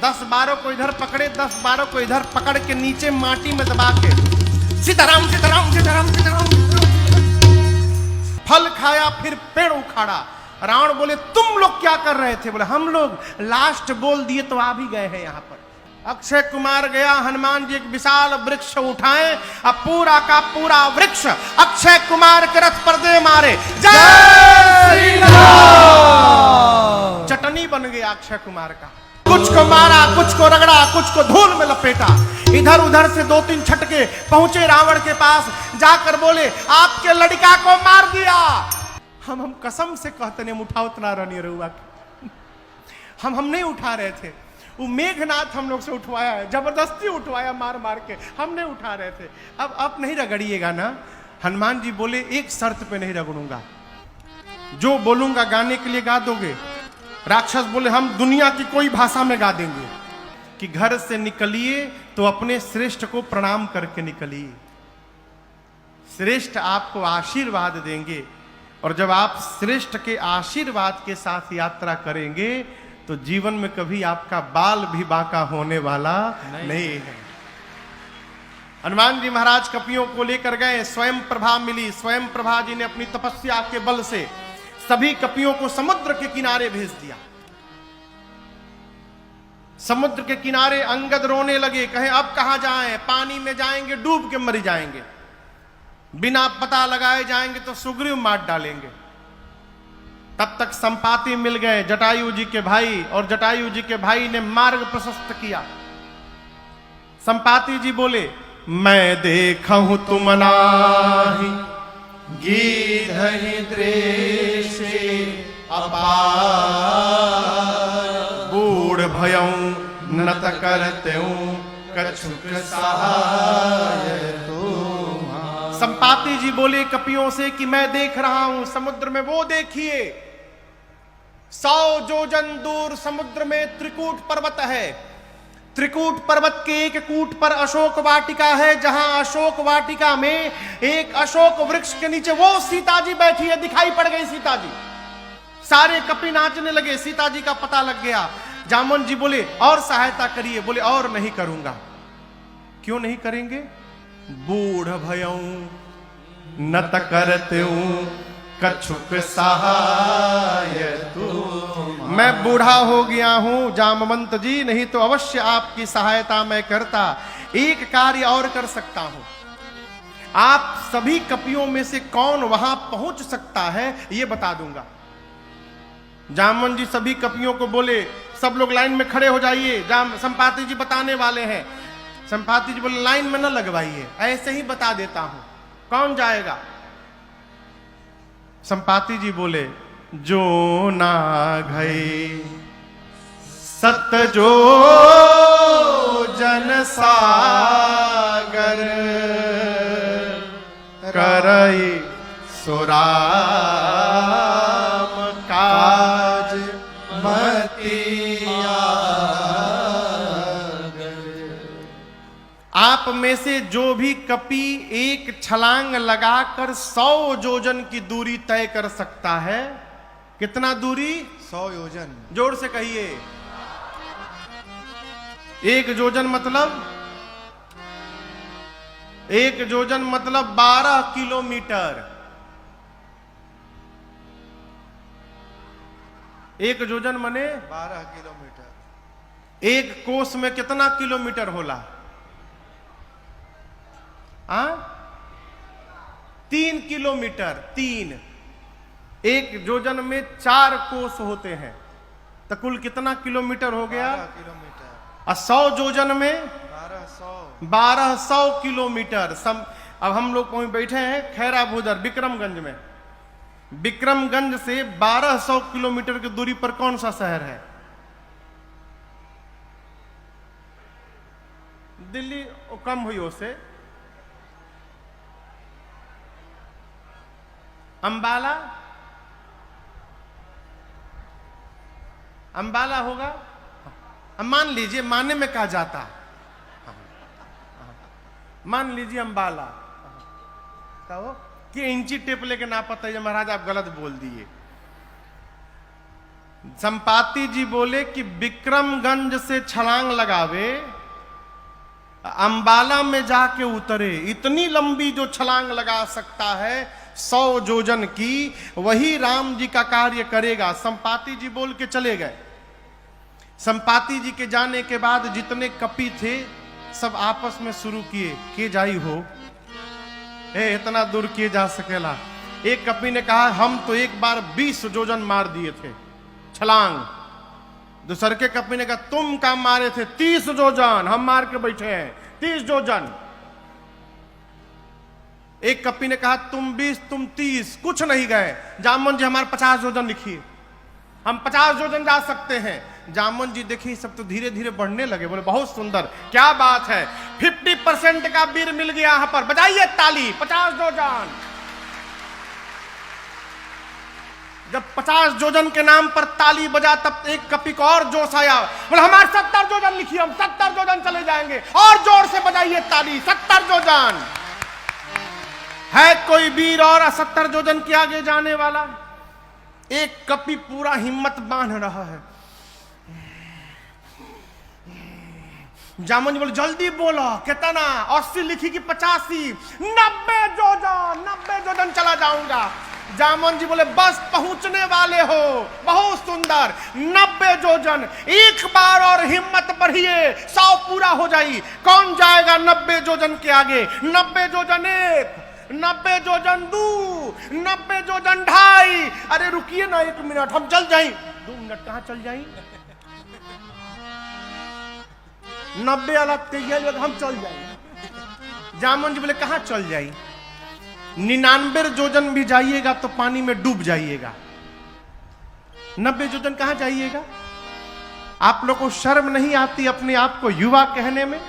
10-12 को इधर पकड़े, 10-12 को इधर पकड़ के नीचे माटी में दबा के सीताराम सीताराम सीताराम सीताराम फल खाया, फिर पेड़ उखाड़ा। रावण बोले तुम लोग क्या कर रहे थे? बोले हम लोग लास्ट बोल दिए तो आ भी गए हैं यहाँ पर। अक्षय कुमार गया, हनुमान जी एक विशाल वृक्ष उठाए, अब पूरा का पूरा वृक्ष अक्षय कुमार के रथ पर दे मारे। जय श्री राम। चटनी बन गया अक्षय कुमार का। कुछ को मारा, कुछ को रगड़ा, कुछ को धूल में लपेटा। इधर उधर से 2-3 छटके पहुंचे रावण के पास, जाकर बोले आपके लड़का को मार दिया। हम कसम से कहते नहीं, हम उठाओ उतना रनी रहुआ, हम नहीं उठा रहे थे। वो मेघनाथ हम लोग से उठवाया है, जबरदस्ती उठवाया, मार मार के, हम नहीं उठा रहे थे। अब नहीं रगड़िएगा ना। हनुमान जी बोले एक शर्त पे नहीं रगड़ूंगा, जो बोलूंगा गाने के लिए गा दोगे? राक्षस बोले हम दुनिया की कोई भाषा में गा देंगे। कि घर से निकलिए तो अपने श्रेष्ठ को प्रणाम करके निकलिए, श्रेष्ठ आपको आशीर्वाद देंगे, और जब आप श्रेष्ठ के आशीर्वाद के साथ यात्रा करेंगे तो जीवन में कभी आपका बाल भी बांका होने वाला नहीं है। हनुमान जी महाराज कपियों को लेकर गए, स्वयं प्रभा मिली। स्वयं प्रभा जी ने अपनी तपस्या के बल से सभी कपियों को समुद्र के किनारे भेज दिया। समुद्र के किनारे अंगद रोने लगे, कहे अब कहां जाएं, पानी में जाएंगे डूब के मर जाएंगे, बिना पता लगाए जाएंगे तो सुग्रीव मार डालेंगे। तब तक संपाति मिल गए, जटायु जी के भाई, और जटायु जी के भाई ने मार्ग प्रशस्त किया। संपाति जी बोले मैं देखूं तुम नाही गीधहि दृश्य अपार, बूढ़ भयऊं नत करतेऊं कछुक सहाय तुम। संपाति जी बोले कपियों से कि मैं देख रहा हूं समुद्र में, वो देखिए 100 योजन दूर समुद्र में त्रिकूट पर्वत है। त्रिकूट पर्वत के एक कूट पर अशोक वाटिका है, जहां अशोक वाटिका में एक अशोक वृक्ष के नीचे वो सीता जी बैठी है। दिखाई पड़ गई सीता जी, सारे कपि नाचने लगे, सीता जी का पता लग गया। जामन जी बोले और सहायता करिए। बोले और नहीं करूंगा। क्यों नहीं करेंगे? बूढ़ भयऊं नत करतेऊं कछुक सहाय तुम। मैं बूढ़ा हो गया हूं जामवंत जी, नहीं तो अवश्य आपकी सहायता मैं करता। एक कार्य और कर सकता हूं, आप सभी कपियों में से कौन वहां पहुंच सकता है यह बता दूंगा। जामवंत जी सभी कपियों को बोले सब लोग लाइन में खड़े हो जाइए, संपाति जी बताने वाले हैं। संपाति जी बोले लाइन में न लगवाइए, ऐसे ही बता देता हूं, कौन जाएगा? संपाति जी बोले जो ना गए सत जो जन सागर, करई सुराम काज मतिया। आप में से जो भी कपि एक छलांग लगाकर 100 योजन की दूरी तय कर सकता है। कितना दूरी? 100 योजन। जोर से कहिए। 1 योजन मतलब 1 योजन मतलब 12 किलोमीटर। 1 योजन मने 12 किलोमीटर। 1 कोस में कितना किलोमीटर होला? 3 किलोमीटर। 3 1 योजन में 4 कोस होते हैं, तो कुल कितना किलोमीटर हो गया? 12 किलोमीटर। और 100 योजन में 1200 किलोमीटर। अब हम लोग कहीं बैठे हैं खैरा भूदर विक्रमगंज में। विक्रमगंज से 1200 किलोमीटर की दूरी पर कौन सा शहर है? दिल्ली कम हुई उससे। अंबाला, अंबाला होगा। मान लीजिए, मानने में कहा जाता, मान लीजिए अंबाला। कहो कि इंची टेप लेके ना पता है महाराज, आप गलत बोल दिए। संपाति जी बोले कि विक्रमगंज से छलांग लगावे, अंबाला में जाके उतरे, इतनी लंबी जो छलांग लगा सकता है 100 जोजन की, वही राम जी का कार्य करेगा। संपाति जी बोल के चले गए। संपाति जी के जाने के बाद जितने कपि थे सब आपस में शुरू किए के जाई हो, इतना दूर किए जा सकेला। एक कपि ने कहा हम तो एक बार 20 जोजन मार दिए थे छलांग। दूसरे के कपि ने कहा तुम काम मारे थे 30 जोजन, हम मार के बैठे हैं 30 जोजन। एक कपि ने कहा तुम 20 तुम 30, कुछ नहीं गए। जामन जी हमारे 50 जोजन लिखिए, हम 50 जोजन जा सकते हैं। जामन जी देखिए सब तो धीरे धीरे बढ़ने लगे, बोले बहुत सुंदर, क्या बात है, 50% का वीर मिल गया यहां पर, बजाइए ताली। 50 जोजन, जब 50 जोजन के नाम पर ताली बजा तब एक कपि को और जोश आया, बोले हमारे 70 जोजन लिखिए, हम 70 जोजन चले जाएंगे, और जोर से बजाइए ताली। 70 जोजन है कोई वीर और 70 जोजन के आगे जाने वाला? एक कपि पूरा हिम्मत बांध रहा है। जामन जी बोले जल्दी बोलो, कितना? 80 लिखी कि 85? 90 जोजन, 90 जोजन चला जाऊंगा। जामन जी बोले बस पहुंचने वाले हो, बहुत सुंदर, 90 जोजन। एक बार और हिम्मत बढ़िए, 100 पूरा हो जाई। कौन जाएगा 90 जोजन के आगे? 90 जोजन 1, 90 जोजन 2, 90 जोजन 2.5। अरे रुकिए ना 1 मिनट, हम चल जाएं। 2 मिनट कहां चल जाएं? 90 अलग तैयार, हम चल जाएंगे। जामन जी बोले कहां चल जाई? 99 जोजन भी जाइएगा तो पानी में डूब जाइएगा, 90 जोजन कहां जाइएगा? आप लोग को शर्म नहीं आती अपने आप को युवा कहने में?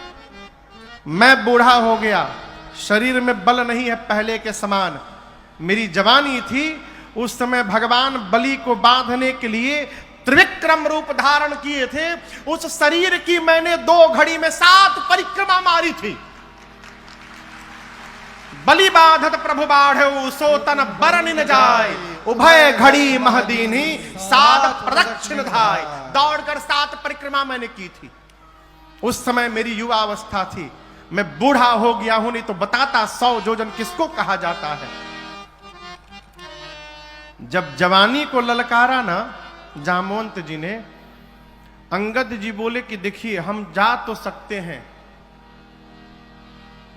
मैं बूढ़ा हो गया, शरीर में बल नहीं है पहले के समान। मेरी जवानी थी उस समय, भगवान बलि को बांधने के लिए त्रिविक्रम रूप धारण किए थे। उस शरीर की मैंने 2 घड़ी में 7 परिक्रमा मारी थी। बलि बाधत प्रभु बाढ़ सो तन बरन न जाए, उभय घड़ी महदीनी 7 प्रदक्षिण धाय। दौड़कर 7 परिक्रमा मैंने की थी। उस समय मेरी युवा अवस्था थी। मैं बूढ़ा हो गया हूं, नहीं तो बताता 100 जोजन किसको कहा जाता है। जब जवानी को ललकारा ना जामवंत जी ने, अंगद जी बोले कि देखिए हम जा तो सकते हैं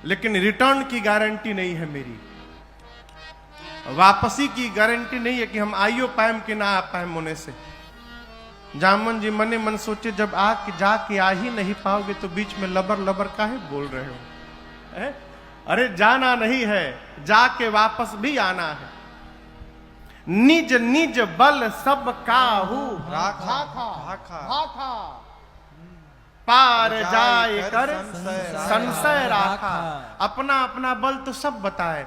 लेकिन रिटर्न की गारंटी नहीं है मेरी, वापसी की गारंटी नहीं है कि हम आइयो पाएम कि ना आ पाएम होने से। जामन जी मने मन सोचे जब जाके आ ही नहीं पाओगे तो बीच में लबर लबर काहे बोल रहे हो? अरे जाना नहीं है, जाके वापस भी आना है। निज निज बल सब काहू राखा भाखा, पार जाए कर संशय राखा। अपना अपना बल तो सब बताए।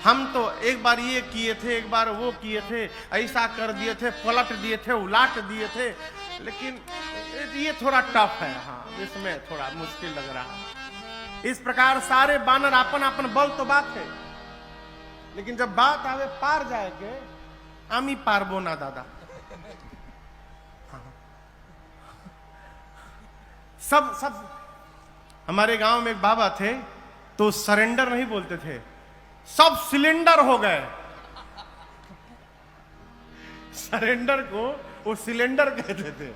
हम तो एक बार ये किए थे, एक बार वो किए थे, ऐसा कर दिए थे, पलट दिए थे, उलाट दिए थे, लेकिन ये थोड़ा टफ है। हाँ, इसमें थोड़ा मुश्किल लग रहा है। इस प्रकार सारे बानर अपन अपन बल तो बात है, लेकिन जब बात आवे पार जाए के, आमी पारबो ना दादा। सब हमारे गांव में एक बाबा थे, तो सरेंडर नहीं बोलते थे, सब सिलेंडर हो गए। सरेंडर को वो सिलेंडर कहते थे।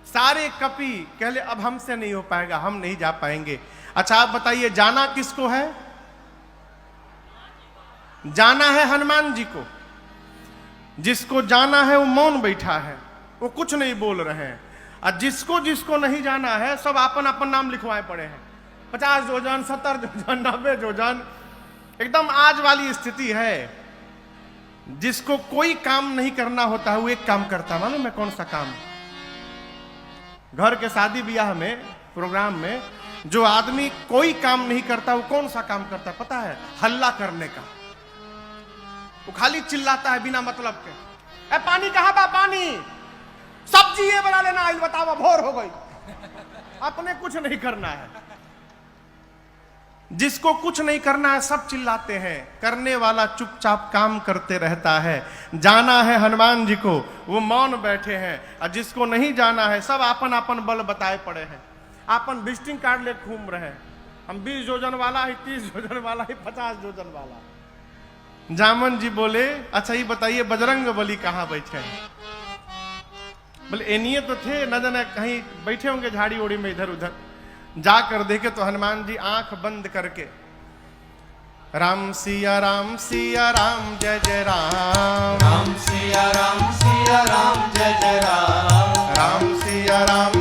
सारे कपि कहले अब हमसे नहीं हो पाएगा, हम नहीं जा पाएंगे। अच्छा आप बताइए जाना किसको है? जाना है हनुमान जी को। जिसको जाना है वो मौन बैठा है, वो कुछ नहीं बोल रहे हैं। और जिसको जिसको नहीं जाना है सब अपन अपन नाम लिखवाए पड़े हैं। 50 जोजन, 70 जोजन, 90 जोजन, एकदम आज वाली स्थिति है। जिसको कोई काम नहीं करना होता है वो एक काम करता है। मालूम है कौन सा काम? घर के शादी ब्याह में, प्रोग्राम में जो आदमी कोई काम नहीं करता वो कौन सा काम करता है पता है? हल्ला करने का। वो खाली चिल्लाता है बिना मतलब के, ए पानी कहां बा? पानी, सब्जी ये बना लेना, आई बतावा भोर हो गई। अपने कुछ नहीं करना है। जिसको कुछ नहीं करना है सब चिल्लाते हैं, करने वाला चुपचाप काम करते रहता है। जाना है हनुमान जी को, वो मौन बैठे हैं, और जिसको नहीं जाना है सब आपन आपन बल बताए पड़े हैं, आपन विजिटिंग कार्ड ले घूम रहे हैं। हम 20 योजन वाला है, 30 योजन वाला है, 50 योजन वाला। जामन जी बोले, अच्छा ये बताइए बजरंग बली कहाँ बैठे हैं? बोले एनिए तो थे, न जाने कहीं बैठे होंगे झाड़ी ओड़ी में इधर उधर। जाकर देखे तो हनुमान जी आंख बंद करके राम सिया राम जय जय राम, राम सिया राम जय जय राम, राम सिया राम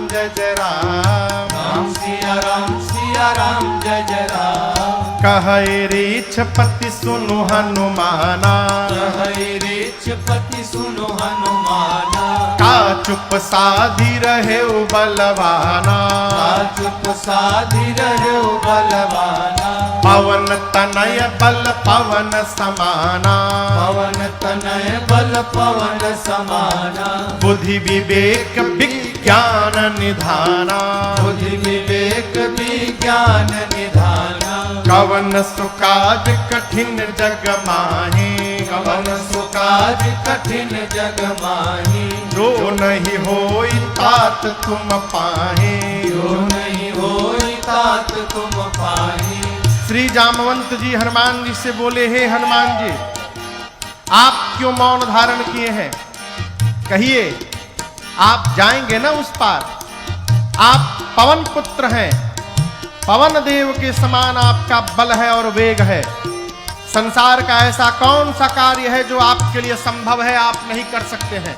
जय जय राम, राम सिया राम जय जय राम। कहे रीछपति सुनु हनुमाना, कहे रीछपति सुनो हनुमाना, का चुप साधी रहे बलवाना, का चुप साधी रहे बलवाना, पवन तनय बल पवन समाना, पवन तनय बल पवन समाना, बुद्धि विवेक विज्ञान निधाना, बुद्धि विवेक विज्ञान निधाना, कवन सुकाज कठिन जग माही, कवन सुकाज कठिन जग माही, जो नहीं होई तात तुम पाहे, जो नहीं होई तात तुम पाही। श्री जामवंत जी हनुमान जी से बोले, हे हनुमान जी आप क्यों मौन धारण किए हैं? कहिए आप जाएंगे ना उस पार, आप पवन पुत्र हैं, पवन देव के समान आपका बल है और वेग है। संसार का ऐसा कौन सा कार्य है जो आपके लिए संभव है, आप नहीं कर सकते हैं,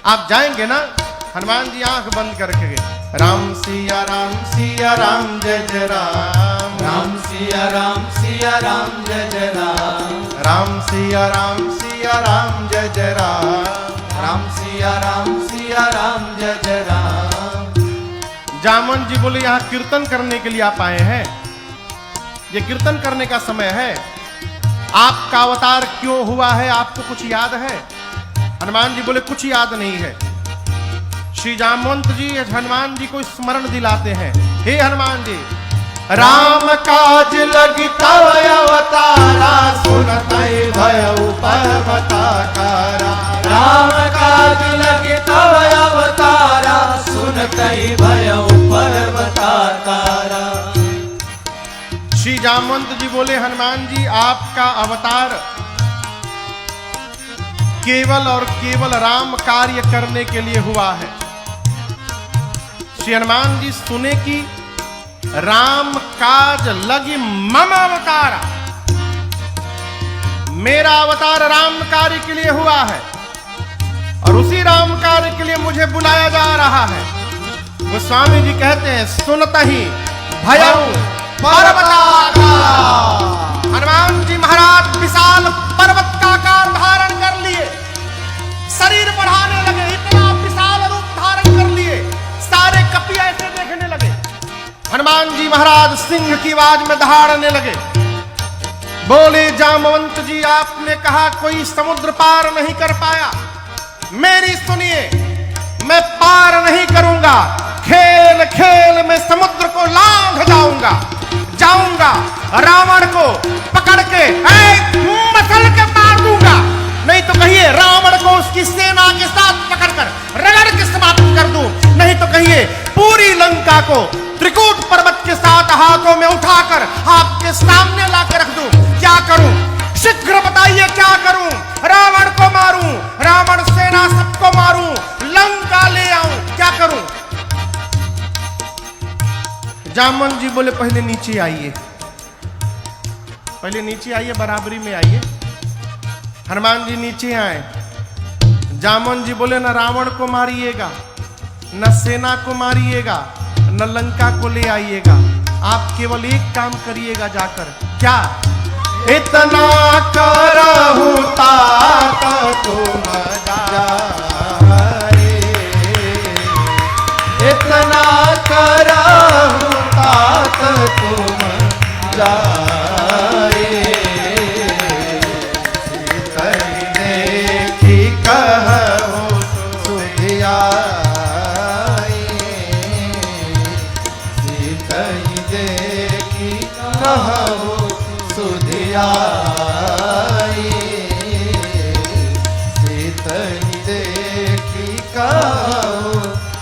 आप जाएंगे ना? हनुमान जी आंख बंद करके गए। राम सिया राम जय जय राम, राम सिया राम जय जय राम, राम सिया राम जय जय राम, राम सिया राम जय जय राम। जामन जी बोले यहाँ कीर्तन करने के लिए आप आए हैं, ये कीर्तन करने का समय है, आपका अवतार क्यों हुआ है आपको कुछ याद है? हनुमान जी बोले कुछ याद नहीं है। श्री जामवंत जी हनुमान जी को स्मरण दिलाते हैं, हे हनुमान जी राम काज लगी तव अवतारा, सुनतै भयउ पर्वताकारा, राम काज लगे तव अवतारा, सुनतै भयउ पर्वताकारा। श्री जामवंत जी बोले हनुमान जी आपका अवतार केवल और केवल राम कार्य करने के लिए हुआ है। श्री हनुमान जी सुने कि राम काज लगी मम अवतारा, मेरा अवतार राम कार्य के लिए हुआ है और उसी राम कार्य के लिए मुझे बुलाया जा रहा है। गोस्वामी जी कहते हैं सुनत ही भयउ पर्वताकारा। हनुमान जी महाराज विशाल पर्वत का आकार धारण कर लिए, शरीर बढ़ाने लगे, इतना विशाल रूप धारण कर लिए, सारे कपि ऐसे देखने लगे। हनुमान जी महाराज सिंह की आवाज में दहाड़ने लगे। बोले जामवंत जी आपने कहा कोई समुद्र पार नहीं कर पाया, मेरी सुनिए मैं पार नहीं करूंगा, खेल खेल में समुद्र को लांघ जाऊंगा, रावण को पकड़ के मसल के मार दूंगा, नहीं तो कहिए रावण को उसकी सेना के साथ पकड़कर रगड़ के समाप्त कर दूं, नहीं तो कहिए पूरी लंका को त्रिकूट पर्वत के साथ हाथों में उठाकर आपके सामने लाकर रख दूं। क्या करूं? शीघ्र बताइए क्या करूं? रावण को मारूं, रावण सेना सबको मारूं, लंका ले आऊं, क्या करूं? जामन जी बोले पहले नीचे आइए, पहले नीचे आइए, बराबरी में आइए। हनुमान जी नीचे आए। जामन जी बोले न रावण को मारिएगा, न सेना को मारिएगा, न लंका को ले आइएगा, आप केवल एक काम करिएगा जाकर। क्या? इतना करहु तात तुम जाए, इतना करहु तात तुम जाए, देखी कहु सीतई देखी काहू सुधियाई, सीतहि देखी काहू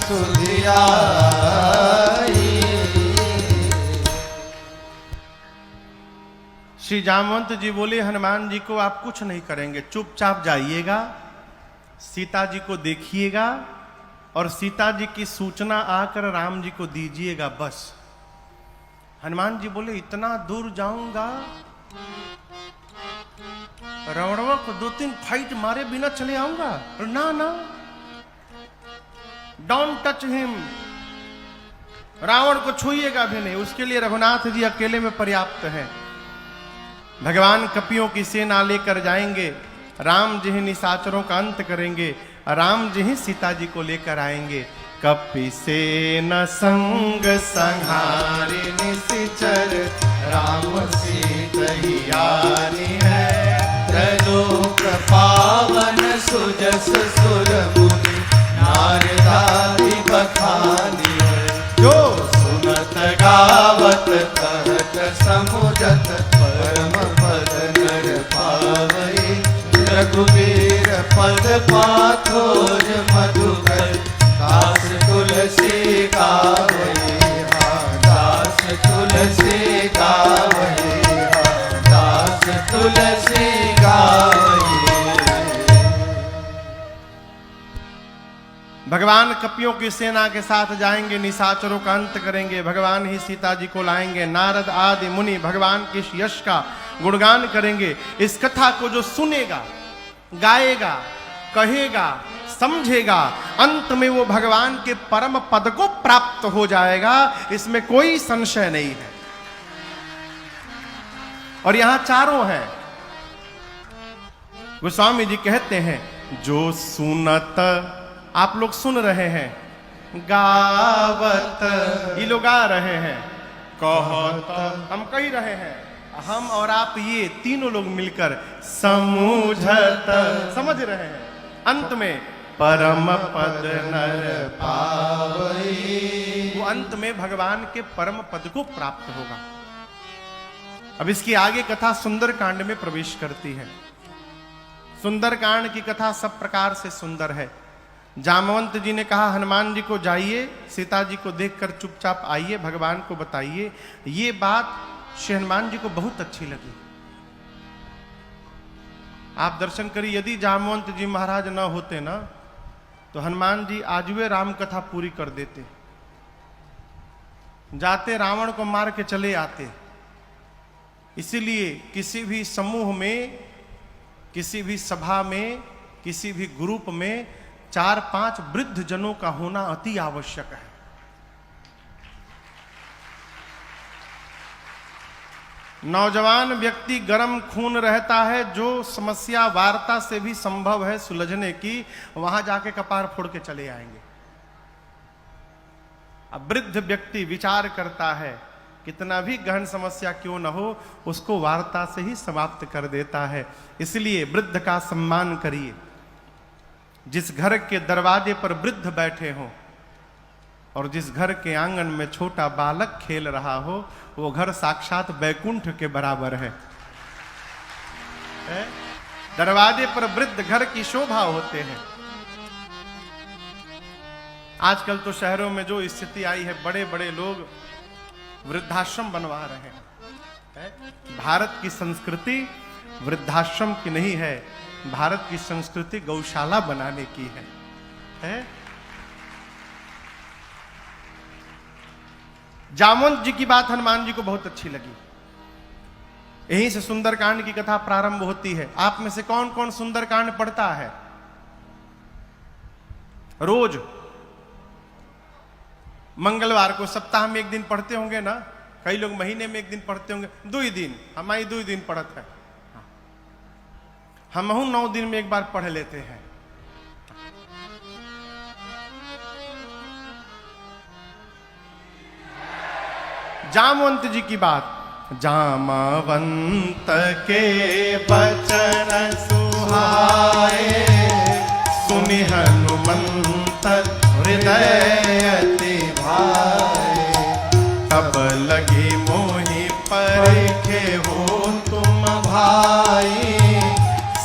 सुधियाई। श्री जामवंत जी बोले हनुमान जी को आप कुछ नहीं करेंगे, चुपचाप जाइएगा, सीता जी को देखिएगा और सीता जी की सूचना आकर राम जी को दीजिएगा, बस। हनुमान जी बोले इतना दूर जाऊंगा, रावणवा को 2-3 फाइट मारे बिना चले आऊंगा? ना ना, डोंट टच हिम, रावण को छूइएगा भी नहीं, उसके लिए रघुनाथ जी अकेले में पर्याप्त हैं। भगवान कपियों की सेना लेकर जाएंगे, राम जी ही निशाचरों का अंत करेंगे, राम जी ही सीता जी को लेकर आएंगे। कपि सेना संग संहारी निशिचर, राम सीतहि आनी है। त्रैलोक पावन सुजस सुर मुनि, नारदादि बखानी है। जो सुनत गावत कहत समुझत, परम पद नर पावई। रघुवीर पद पाथोज मधुकर, दास तुलसी गावई दास तुलसी गावई दास तुलसी गावई। भगवान कपियों की सेना के साथ जाएंगे, निशाचरों का अंत करेंगे, भगवान ही सीता जी को लाएंगे। नारद आदि मुनि भगवान के यश का गुणगान करेंगे। इस कथा को जो सुनेगा, गाएगा, कहेगा, समझेगा, अंत में वो भगवान के परम पद को प्राप्त हो जाएगा, इसमें कोई संशय नहीं है। और यहां चारों हैं। गोस्वामी जी कहते हैं, जो सुनत, आप लोग सुन रहे हैं, गावत, ये लोग गा रहे हैं, कहत, हम कह रहे हैं, हम और आप ये तीनों लोग मिलकर समूझत, समझ रहे हैं। अंत में परम पद नर पावई, वो अंत में भगवान के परम पद को प्राप्त होगा। अब इसकी आगे कथा सुंदरकांड में प्रवेश करती है। सुंदरकांड की कथा सब प्रकार से सुंदर है। जामवंत जी ने कहा हनुमान जी को जाइए, सीता जी को देखकर चुपचाप आइए, भगवान को बताइए। ये बात श्री हनुमान जी को बहुत अच्छी लगी। आप दर्शन करिए, यदि जामवंत जी महाराज न होते ना, तो हनुमान जी आज वे राम कथा पूरी कर देते, जाते रावण को मार के चले आते। इसीलिए किसी भी समूह में, किसी भी सभा में, किसी भी ग्रुप में 4-5 वृद्ध जनों का होना अति आवश्यक है। नौजवान व्यक्ति गर्म खून रहता है, जो समस्या वार्ता से भी संभव है सुलझने की, वहां जाके कपार फोड़ के चले आएंगे। अब वृद्ध व्यक्ति विचार करता है, कितना भी गहन समस्या क्यों न हो, उसको वार्ता से ही समाप्त कर देता है। इसलिए वृद्ध का सम्मान करिए। जिस घर के दरवाजे पर वृद्ध बैठे हों और जिस घर के आंगन में छोटा बालक खेल रहा हो, वो घर साक्षात बैकुंठ के बराबर है? दरवाजे पर वृद्ध घर की शोभा होते हैं। आजकल तो शहरों में जो स्थिति आई है, बड़े बड़े लोग वृद्धाश्रम बनवा रहे हैं। भारत की संस्कृति वृद्धाश्रम की नहीं है, भारत की संस्कृति गौशाला बनाने की है? जामवंत जी की बात हनुमान जी को बहुत अच्छी लगी। यहीं से सुंदरकांड की कथा प्रारंभ होती है। आप में से कौन कौन सुंदरकांड पढ़ता है रोज? मंगलवार को सप्ताह में 1 दिन पढ़ते होंगे ना? कई लोग महीने में 1 दिन पढ़ते होंगे। 2 दिन, हमारी 2 दिन पढ़त है। हम 9 दिन में 1 बार पढ़ लेते हैं। जामवंत जी की बात। जामवंत के बचन सुहाए, सुनि हनुमंत हृदय अति भाए। तब लगी मोहि परे भूखे हो तुम भाई,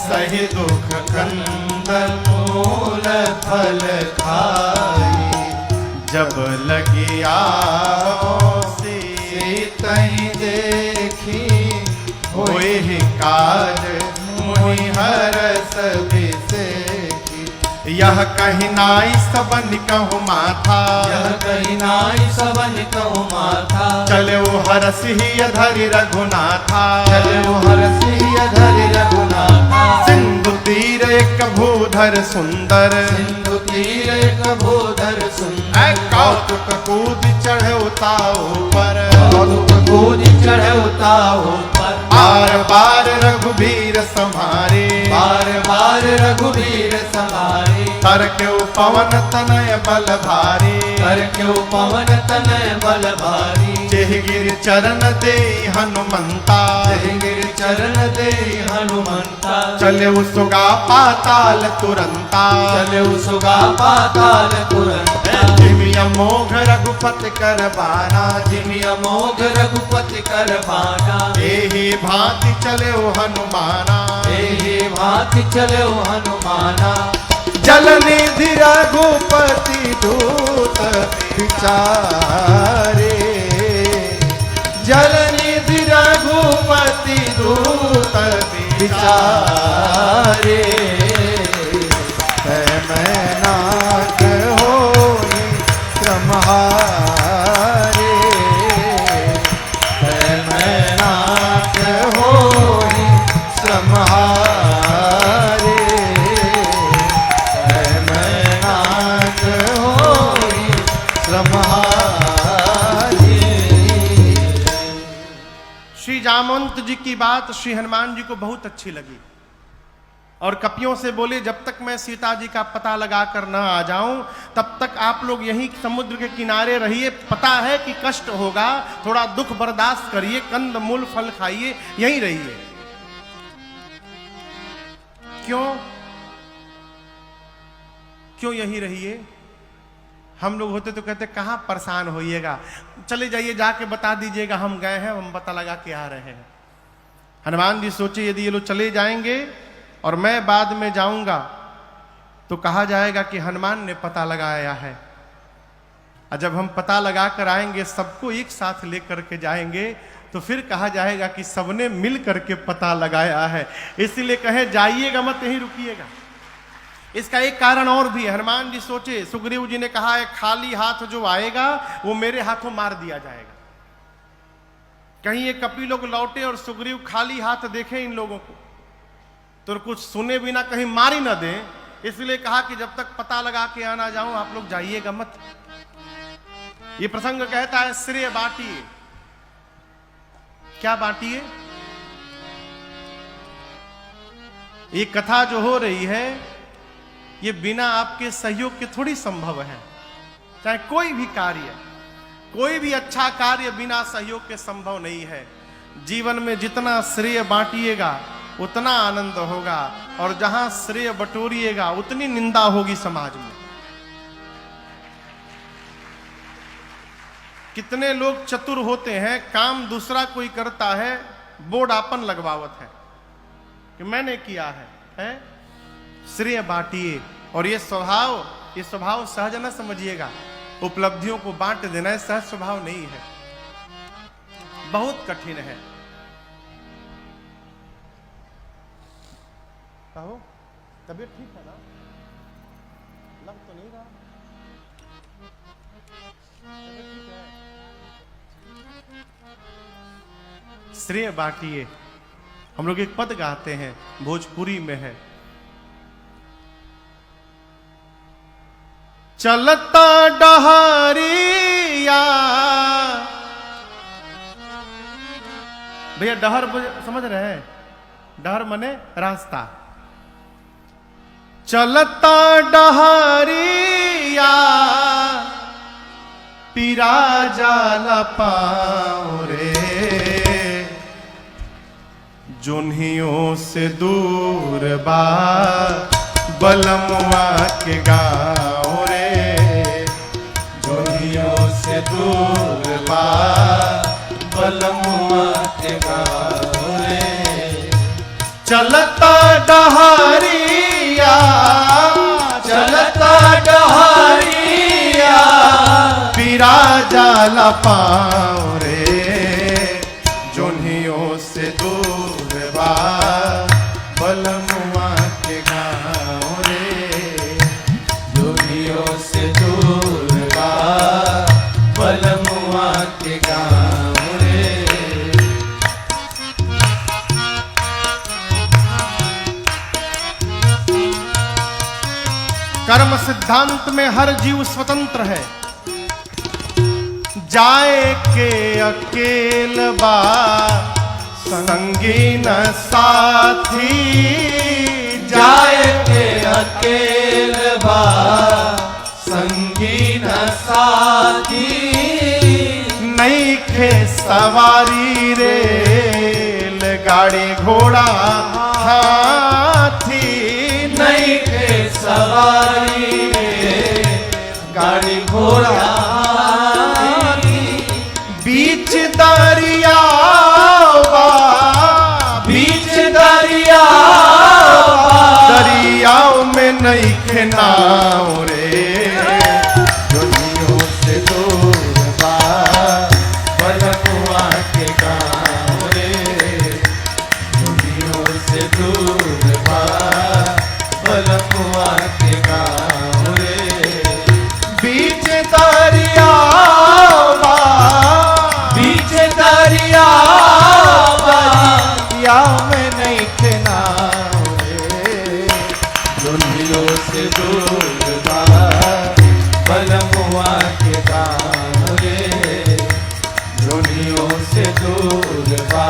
सही दुख कंद मूल फल खाई। जब लगी आवसी तई देखी, होए ही काज मोहि हरस बिसेखी। यह कहीं नाई सबन कहु माथा, यह कहीं नाई सबन कहु माथा। चले वो हरस ही धरि रघुनाथा, चले वो हरस ही धरि रघुनाथा। सिंधु तीर एक भूधर सुंदर, सिंधु तीर एक भूधर सुंदर। ऐ कौतुक कूद चढ़े उताओ पर, कौतुक कूद चढ़े उताओ पर। बार बार रघुबीर सम्हारे, बार बार रघुबीर सम्हारे। तर क्यों पवन तनय बल भारी, कर क्यों पवन तनय बल भारी। जेहगिर चरण दे हनुमंता, गिर चरण दे हनुमंता। चले उसुगा पाताल तुरंता, चले उसुगा पाताल तुरंता। जिमिया मोघ रघुपति कर बाना, जिमि अमोघ रघुपति कर बाना। एहि भांति चले ओ हनुमाना, एहि भांति चले ओ हनुमाना। जल निधि रघुपति दूत विचारे, जल निधि रघुपति दूत विचारे। मैं नाथ होई क्रमहारे, मैं नाथ होई श्रमहारे, मैं नाथ होई श्रमहारे। श्री जामवंत जी की बात श्री हनुमान जी को बहुत अच्छी लगी और कपियों से बोले जब तक मैं सीता जी का पता लगा कर न आ जाऊं तब तक आप लोग यहीं समुद्र के किनारे रहिए। पता है कि कष्ट होगा, थोड़ा दुख बर्दाश्त करिए, कंद मूल फल खाइए, यहीं रहिए। क्यों यहीं रहिए? हम लोग होते तो कहते कहाँ परेशान होइएगा, चले जाइए, जाके बता दीजिएगा हम गए हैं, हम पता लगा के आ रहे हैं। हनुमान जी सोचे यदि ये लोग चले जाएंगे और मैं बाद में जाऊंगा तो कहा जाएगा कि हनुमान ने पता लगाया है, और जब हम पता लगा कर आएंगे सबको एक साथ लेकर के जाएंगे तो फिर कहा जाएगा कि सबने मिल करके पता लगाया है। इसीलिए कहे जाइएगा मत, यहीं रुकिएगा। इसका एक कारण और भी है। हनुमान जी सोचे, सुग्रीव जी ने कहा है खाली हाथ जो आएगा वो मेरे हाथों मार दिया जाएगा। कहीं ये कपि लोग लौटे और सुग्रीव खाली हाथ देखे इन लोगों को तो कुछ सुने बिना कहीं मारी ना दें, इसलिए कहा कि जब तक पता लगा के आना जाऊं आप लोग जाइएगा मत। ये प्रसंग कहता है श्रेय बांटिए। क्या बांटिए? ये कथा जो हो रही है ये बिना आपके सहयोग के थोड़ी संभव है। चाहे कोई भी कार्य, कोई भी अच्छा कार्य बिना सहयोग के संभव नहीं है। जीवन में जितना श्रेय बांटिएगा उतना आनंद होगा, और जहां श्रेय बटोरिएगा उतनी निंदा होगी समाज में। कितने लोग चतुर होते हैं, काम दूसरा कोई करता है, बोर्ड आपन लगवावत है कि मैंने किया है? श्रेय बांटिए। और ये स्वभाव सहज न समझिएगा। उपलब्धियों को बांट देना है सहज स्वभाव नहीं है, बहुत कठिन है। कहो तबीयत ठीक है ना? लग तो नहीं रहा। तबीयत ठीक है? श्रेय बांटिए। हम लोग एक पद गाते हैं, भोजपुरी में है, चलता डहरिया। भैया डहर समझ रहे हैं? डहर मने रास्ता। चलता डहरिया पीरा जाला पाँव रे, जोन्हियों से दूर बा बलमुआ के गाँव रे, जोन्हियों से दूर बा बलमुआ के गाँव पीरा जाला पाँव रे जोनियों से दूर बा बलमुआ के गाँव रे दुनियों से दूर बा बलमुआ के गाँव रे। कर्म सिद्धांत में हर जीव स्वतंत्र है। जाए के अकेल बा संगी न साथी जाए के अकेल बा संगी न साथी नहीं खे सवारी रेल गाड़ी घोड़ा हाथी नहीं थे सवारी गाड़ी घोड़ा बीच दरिया बीच दरिया दरियाओं में नहीं खे नाव रे दुनियों से दूर बा बलमुआ के गाँव रे दुनियों से दूर बा बलमुआ के गाँव रे। बीच दरिया बीच दरिया दरिया में नहीं खे नाव रे दुनियों से दूर बा बलमुआ के गाँव रे दुनियों से दूर बा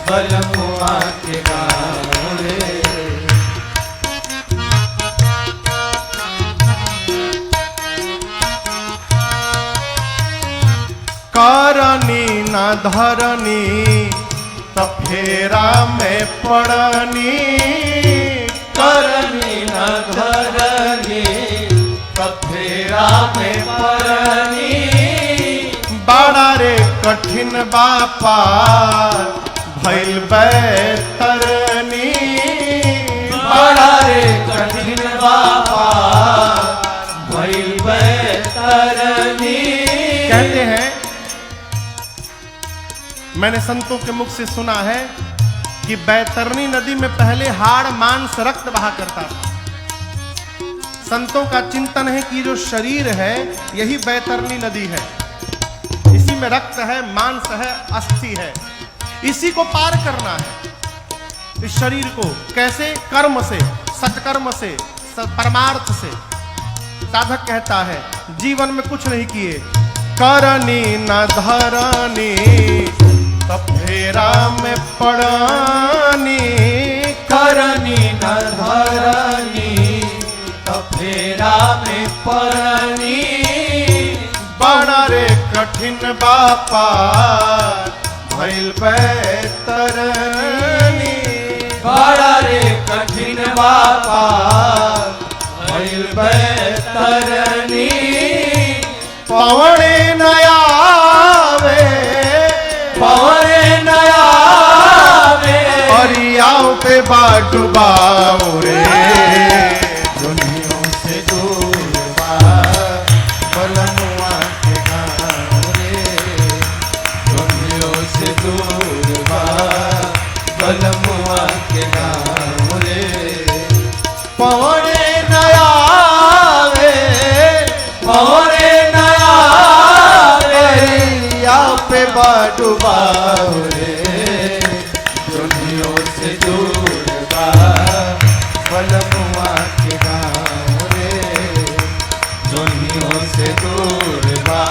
बलमुआ के गाँव रे। करनी न धरनी त फेरा में पड़नी करनी न धरनी कफेरा में परनी बड़ा रे कठिन बापा भइल बैतरनी बड़ा रे कठिन बापा भइल बैतरनी। कहते हैं मैंने संतों के मुख से सुना है कि बैतरनी नदी में पहले हाड़ मांस रक्त बहा करता था। संतों का चिंतन है कि जो शरीर है यही बैतरनी नदी है, इसी में रक्त है, मांस है, अस्थि है, इसी को पार करना है इस शरीर को। कैसे? कर्म से, सत्कर्म से, परमार्थ से। साधक कहता है जीवन में कुछ नहीं किए, करनी न धरनी तो फेरा में पड़नी, करनी न धरनी कफेरा में परनी बड़ा रे कठिन बापा भइल बैतरनी। बड़ा रे कठिन बापा भइल बैतरनी। पवने नयावे पवने नयावे परियाओ पे बाटुबाओ रे दुनियों से दूर बा बलमुआ के गाँव रे दुनियों से दूर बा बलमुआ के गाँव रे। पवने नयावे पवने नयावे परियाओ पे बाटुबाओ रे दुनियों से दूर बा बलमुआ के गाँव रे दुनियों से दूर बा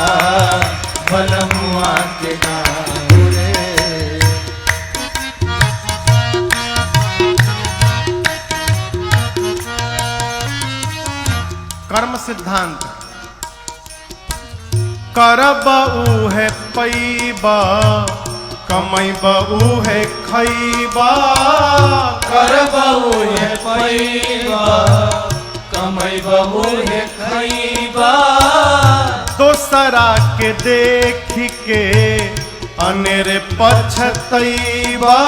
बलमुआ के गाँव रे। कर्म सिद्धांत। करब है पैबा कमैब है खैबा, करबहु है पैबा कमैबहु है खैबा। दोसरा के देख के अनेरे पछतैबा,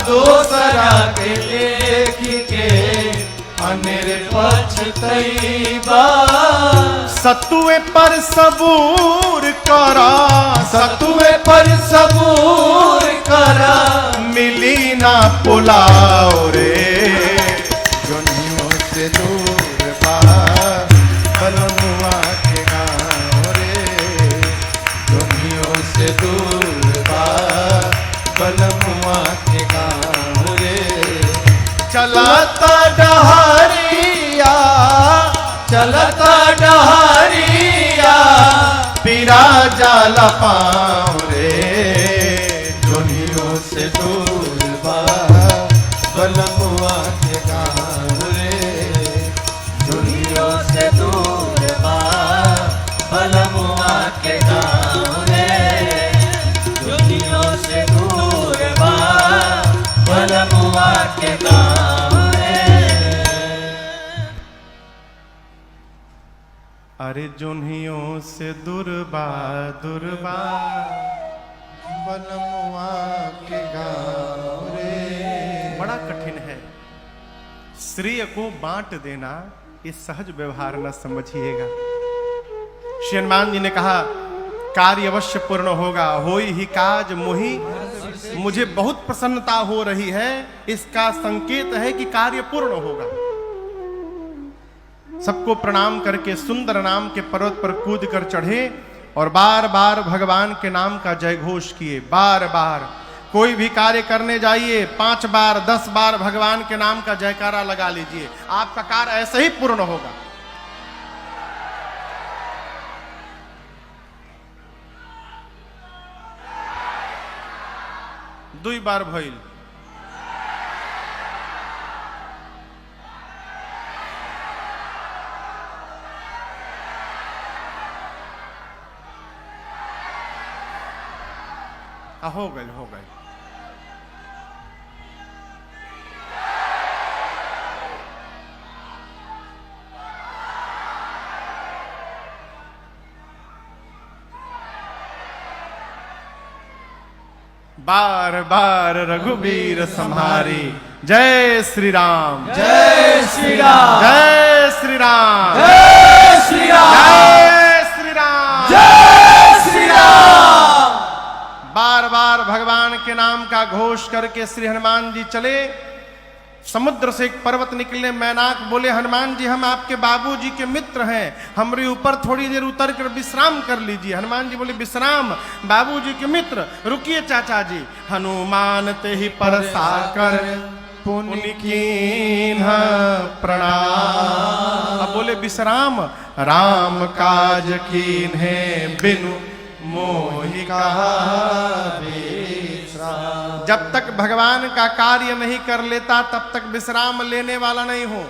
दोसरा के देख के अनेरे पछतैबा सतुए पर सबूर करा, सतुए पर सबूर करा मिली ना पुलाव रे, दुनियों से दूर बा बलमुआ के गाँव रे, दुनियों से दूर बा बलमुआ के गाँव रे। चलता डहरिया चलता डहरिया पीरा जाला पाँव रे, दुनियों से दूर बा बलमुआ के गाँव रे, दुनियों से दूर बा बलमुआ के गाँव रे, दुनियों से दूर बा बलमुआ के गाँव रे। अरे जोन्हियों से दुर्बा दुर्बा बलमुआ के गाँव रे। बड़ा कठिन है। श्रेय को बांट देना ये सहज व्यवहार न समझिएगा। श्री हनुमान जी ने कहा कार्य अवश्य पूर्ण होगा, होई ही काज मोहि, मुझे बहुत प्रसन्नता हो रही है, इसका संकेत है कि कार्य पूर्ण होगा। सबको प्रणाम करके सुंदर नाम के पर्वत पर कूद कर चढ़े और बार बार भगवान के नाम का जय घोष किए। बार बार कोई भी कार्य करने जाइए 5 बार 10 बार भगवान के नाम का जयकारा लगा लीजिए, आपका कार्य ऐसे ही पूर्ण होगा। दुई बार भइल। हो गए हो गए। बार बार रघुबीर संहारी। जय श्री राम, जय श्री राम, जय श्री राम, जय श्री राम, जय श्री राम, जय श्री राम। बार बार भगवान के नाम का घोष करके श्री हनुमान जी चले। समुद्र से एक पर्वत निकले। मैनाक बोले हनुमान जी हम आपके बाबूजी के मित्र हैं, हमारे ऊपर थोड़ी देर उतर कर विश्राम कर लीजिए। हनुमान जी बोले विश्राम, बाबूजी के मित्र, रुकिए चाचा जी। हनुमान ते ही परसा कर पुण्य कीन्ह प्रणाम। अब बोले विश्राम, राम काज कीन्हे बिनु मोहि कहा विश्राम। जब तक भगवान का कार्य नहीं कर लेता तब तक विश्राम लेने वाला नहीं हो।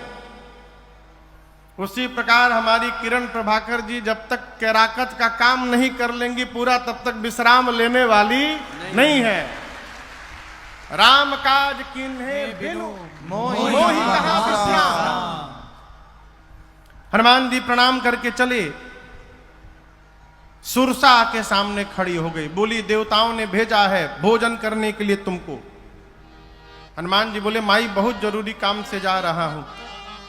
उसी प्रकार हमारी किरण प्रभाकर जी जब तक कैराकत का काम नहीं कर लेंगी पूरा तब तक विश्राम लेने वाली नहीं है। राम काज किन्हे बिनु मोहि कहा विश्राम। हनुमान जी प्रणाम करके चले। सुरसा के सामने खड़ी हो गई, बोली देवताओं ने भेजा है भोजन करने के लिए तुमको। हनुमान जी बोले माई बहुत जरूरी काम से जा रहा हूं,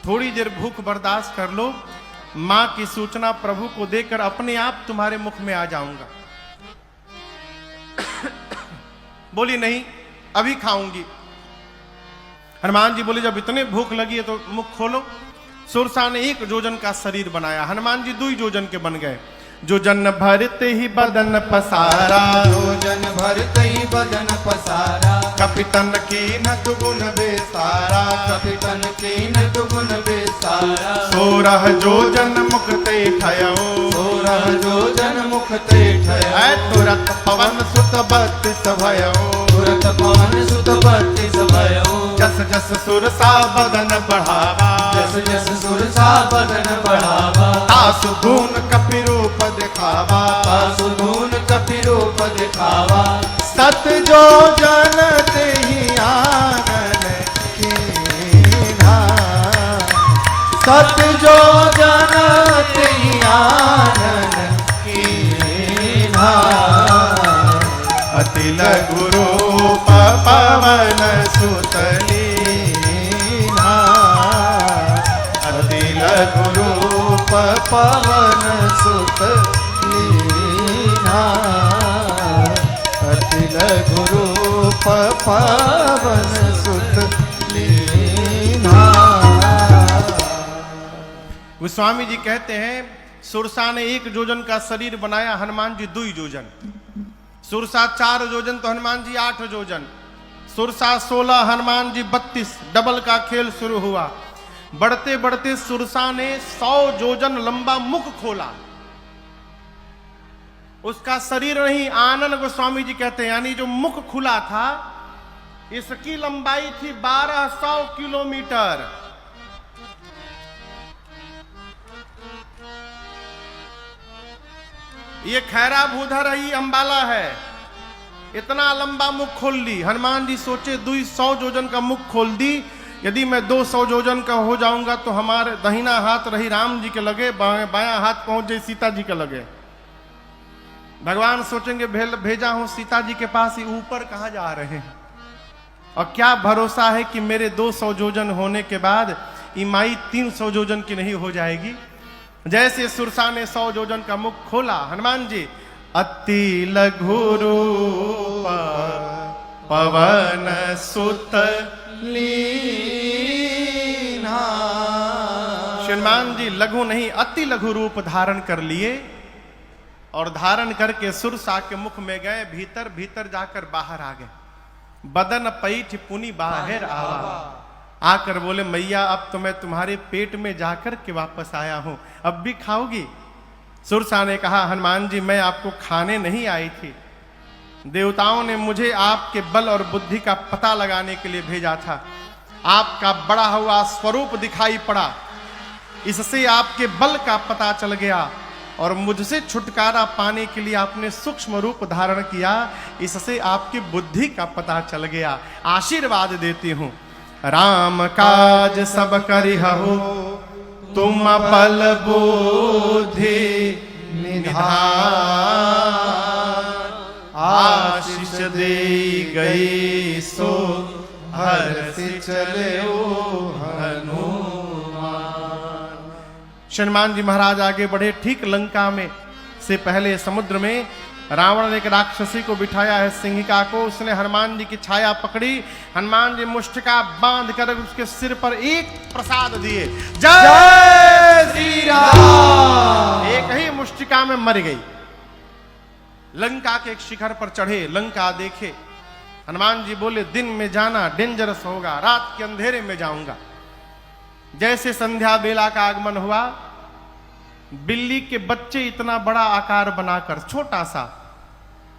थोड़ी देर भूख बर्दाश्त कर लो, मां की सूचना प्रभु को देकर अपने आप तुम्हारे मुख में आ जाऊंगा। बोली नहीं अभी खाऊंगी। हनुमान जी बोले जब इतने भूख लगी है तो मुख खोलो। सुरसा ने 1 जोजन का शरीर बनाया, हनुमान जी 2 जोजन के बन गए। जो जन भरते ही बदन पसारा, जोजन भरते ही बदन पसारा, कपितन की न दुगुन बेसारा, कपितन की न दुगुन बेसारा। 16 जोजन मुक्ते ठयो, 16 जोजन मुक्ते ठयो। तुरत पवन सुत 32 भयो, तुरत पवन सुत 32 भयो। जस जस सुरसा बदन बढ़ावा, जस जस सुरसा बदन बढ़ावा। तासु धून कपि रूप दिखावा, तासु धून कपि रूप दिखावा। सत जो जन तेहि आनन कीन्हा, सत जो जन तेहि आनन कीन्हा। अति लघु रूप पवन सुत लीन्हा, अति लघु रूप पवन सुत लीना, अति लघु रूप पवन सुत लीना। गोस्वामी जी कहते हैं सुरसा ने 1 योजन का शरीर बनाया, हनुमान जी 2 योजन। सुरसा 4 योजन तो हनुमान जी 8 योजन। सुरसा 16, हनुमान जी 32। डबल का खेल शुरू हुआ। बढ़ते बढ़ते सुरसा ने 100 योजन लंबा मुख खोला। उसका शरीर नहीं, आनंद गोस्वामी जी कहते हैं, यानी जो मुख खुला था इसकी लंबाई थी 1200 किलोमीटर। ये खैरा भूधर ही अंबाला है, इतना लंबा मुख खोल ली। हनुमान जी सोचे 200 योजन का मुख खोल दी, यदि मैं 200 योजन का हो जाऊंगा तो हमारे दाहिना हाथ रही राम जी के लगे, बायां हाथ पहुंच जाए सीता जी के लगे। भगवान सोचेंगे भेजा हूं सीता जी के पास, ही ऊपर कहां जा रहे हैं, और क्या भरोसा है कि मेरे 200 योजन होने के बाद इमाई 300 योजन की नहीं हो जाएगी। जैसे सुरसा ने 100 योजन का मुख खोला, हनुमान जी अति लघु रूप पवन सुत लीना। हनुमान जी लघु नहीं अति लघु रूप धारण कर लिए, और धारण करके सुरसा के मुख में गए। भीतर भीतर जाकर बाहर आ गए। बदन पैठ पुनि बाहर आवा। आकर बोले मैया अब तो मैं तुम्हारे पेट में जाकर के वापस आया हूं, अब भी खाओगी? सुरसा ने कहा हनुमान जी मैं आपको खाने नहीं आई थी, देवताओं ने मुझे आपके बल और बुद्धि का पता लगाने के लिए भेजा था। आपका बड़ा हुआ स्वरूप दिखाई पड़ा, इससे आपके बल का पता चल गया, और मुझसे छुटकारा पाने के लिए आपने सूक्ष्म रूप धारण किया, इससे आपकी बुद्धि का पता चल गया। आशीर्वाद देती हूं, राम काज सब करिहु तुम बल बुद्धि निधान। आशीष दे गई सो हर्षि चले हनुमान। हनुमान जी महाराज आगे बढ़े। ठीक लंका में से पहले समुद्र में रावण ने एक राक्षसी को बिठाया है, सिंहिका को। उसने हनुमान जी की छाया पकड़ी, हनुमान जी मुष्टिका बांध कर उसके सिर पर एक प्रसाद दिए, जय श्री राम। एक ही मुष्टिका में मर गई। लंका के एक शिखर पर चढ़े, लंका देखे। हनुमान जी बोले दिन में जाना डेंजरस होगा, रात के अंधेरे में जाऊंगा। जैसे संध्या बेला का आगमन हुआ, बिल्ली के बच्चे इतना बड़ा आकार बनाकर छोटा सा,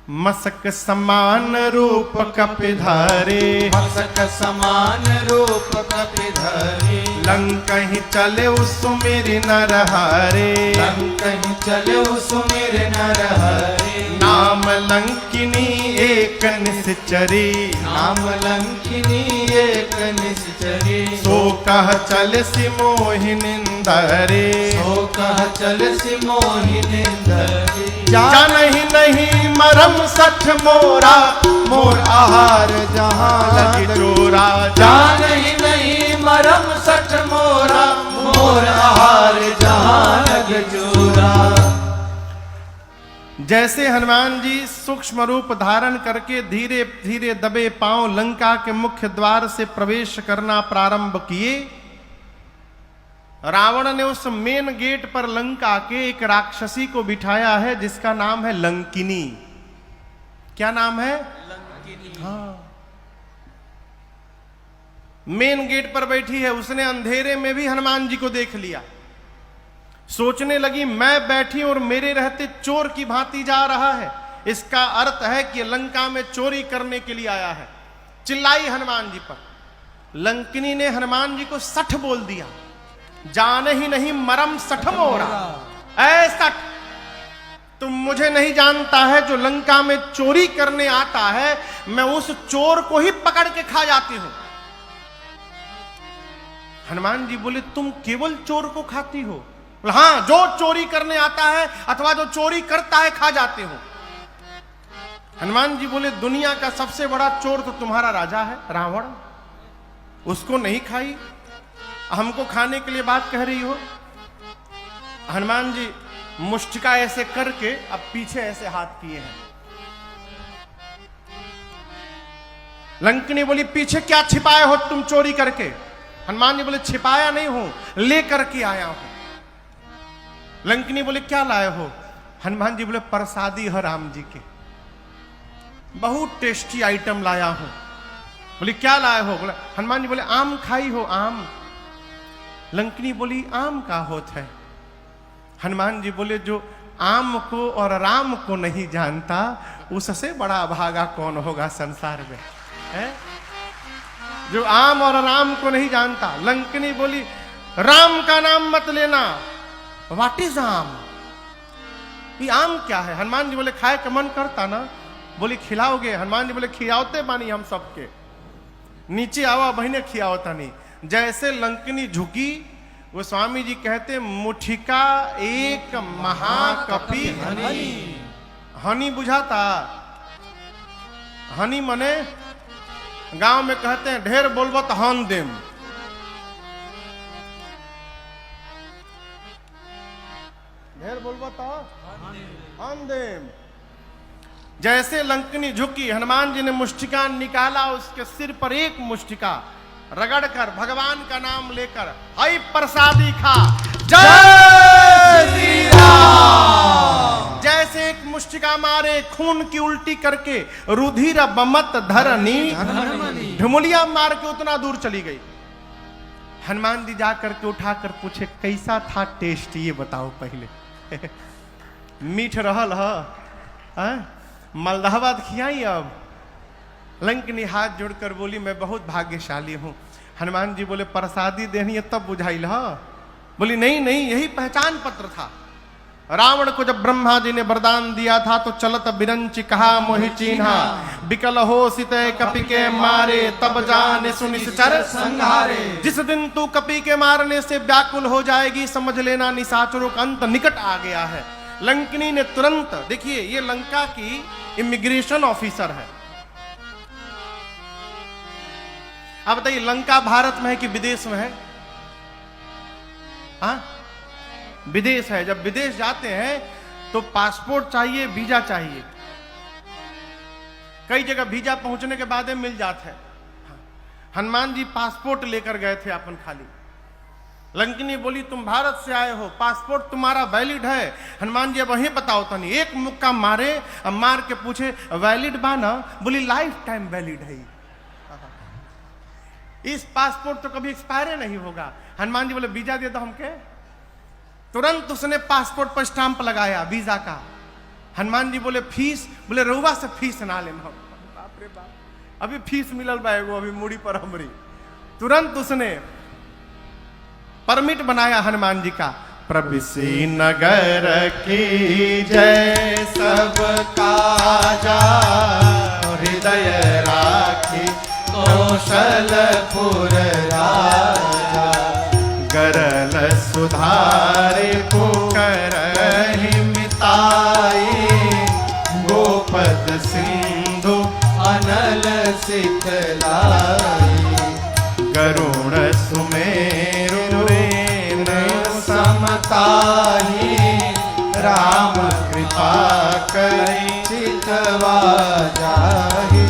मसक समान रूप कपिधारे, मसक समान रूप कपिधारे। लंकहि चले सुमिरि नरहरे, लंकहि चले सुमिरि नरहरे। नाम लंकिनी एक निश्चरी, नाम लंकिनी एक निश्चरी। सो कह चल सि मोहि निंदरे, सो कह चल सि मोहि निंदरे। जानहि नहीं मरम सठ मोरा, मोर आहार जहां लगी चोरा। जानहि नहीं मरम सठ मोरा, मोर आहार जहां लग चोरा। जैसे हनुमान जी सूक्ष्म रूप धारण करके धीरे धीरे दबे पांव लंका के मुख्य द्वार से प्रवेश करना प्रारंभ किए, रावण ने उस मेन गेट पर लंका के एक राक्षसी को बिठाया है जिसका नाम है लंकिनी। क्या नाम है? लंकिनी। हाँ, मेन गेट पर बैठी है। उसने अंधेरे में भी हनुमान जी को देख लिया। सोचने लगी मैं बैठी और मेरे रहते चोर की भांति जा रहा है, इसका अर्थ है कि लंका में चोरी करने के लिए आया है। चिल्लाई हनुमान जी पर। लंकिनी ने हनुमान जी को सठ बोल दिया, जाने ही नहीं मरम सठ मोरा। ऐ सठ, तुम मुझे नहीं जानता है, जो लंका में चोरी करने आता है मैं उस चोर को ही पकड़ के खा जाती हूं। हनुमान जी बोले तुम केवल चोर को खाती हो? हाँ, जो चोरी करने आता है अथवा जो चोरी करता है खा जाते हो। हनुमान जी बोले दुनिया का सबसे बड़ा चोर तो तुम्हारा राजा है रावण, उसको नहीं खाई, हमको खाने के लिए बात कह रही हो? हनुमान जी मुष्टिका ऐसे करके अब पीछे ऐसे हाथ किए हैं। लंकिनी बोली पीछे क्या छिपाए हो तुम चोरी करके? हनुमान जी बोले छिपाया नहीं हूं, लेकर के आया हूं। लंकिनी बोले क्या लाए हो? हनुमान जी बोले प्रसादी है राम जी के, बहुत टेस्टी आइटम लाया हूं। बोली क्या लाए हो? बोले हनुमान जी बोले आम खाई हो आम? लंकिनी बोली आम का होत है? हनुमान जी बोले जो आम को और राम को नहीं जानता उससे बड़ा भागा कौन होगा संसार में, है? जो आम और राम को नहीं जानता। लंकिनी बोली राम का नाम मत लेना। व्हाट इज आम? ये आम क्या है? हनुमान जी बोले खाए का मन करता ना? बोली खिलाओगे? हनुमान जी बोले खिलाओते बानी हम सबके, नीचे आवा बहने खियाओता नहीं। जैसे लंकिनी झुकी वो स्वामी जी कहते मुठिका एक महाकपि हनी। हनी बुझाता? हनी मने गांव में कहते हैं ढेर बोलबो तो हन देम। ढेर बोलबो तो हन देम। जैसे लंकिनी झुकी, हनुमान जी ने मुष्टिका निकाला, उसके सिर पर एक मुष्टिका रगड़कर भगवान का नाम लेकर आई प्रसादी खा। जय श्री राम। जैसे एक मुष्टिका मारे खून की उल्टी करके रुधिर बमत धरनी ढुमुलिया मार के उतना दूर चली गई। हनुमान जी जाकर के उठाकर पूछे कैसा था टेस्ट, ये बताओ पहले। मीठ रहल है? मलदहाबाद खियाई अब? लंकिनी हाथ जोड़कर बोली मैं बहुत भाग्यशाली हूं। हनुमान जी बोले प्रसादी देनी है तब बुझाइल ह? बोली नहीं नहीं, यही पहचान पत्र था। रावण को जब ब्रह्मा जी ने वरदान दिया था तो चलत बिरंच कहा मोहि चिन्हा, बिकल हो सिते कपि के मारे तब जाने सुनिश्चर संहारे। जिस दिन तू कपि के मारने से व्याकुल हो जाएगी समझ लेना निशाचरों का अंत निकट आ गया है। लंकिनी ने तुरंत, देखिए ये लंका की इमिग्रेशन ऑफिसर है। अब बताइए लंका भारत में है कि विदेश में है? हाँ विदेश है। जब विदेश जाते हैं तो पासपोर्ट चाहिए, वीजा चाहिए। कई जगह वीजा पहुंचने के बाद मिल जाते हैं। हनुमान जी पासपोर्ट लेकर गए थे अपन खाली। लंकिनी बोली तुम भारत से आए हो, पासपोर्ट तुम्हारा वैलिड है? हनुमान जी अब वही बताओ तनी। एक मुक्का मारे, अब मार के पूछे वैलिड बा ना? बोली लाइफ टाइम वैलिड है, इस पासपोर्ट तो कभी एक्सपायर नहीं होगा। हनुमान जी बोले वीजा दे दो हमके। तुरंत उसने पासपोर्ट पर स्टांप लगाया वीजा का। हनुमान जी बोले फीस? बोले रउआ से फीस ना ले। बाप रे बाप, अभी फीस मिलल बा एगो अभी मुड़ी पर हमरी। तुरंत उसने परमिट बनाया हनुमान जी का। प्रविसी नगर की जय सब काजा, हृदय राखी कौशलपुर राजा। गरल सुधारे पुकरहि मिताई, गोपद सिंधु अनल सितलाई। करुण सुमेरु समताही, राम कृपा करि चितवा जाहि।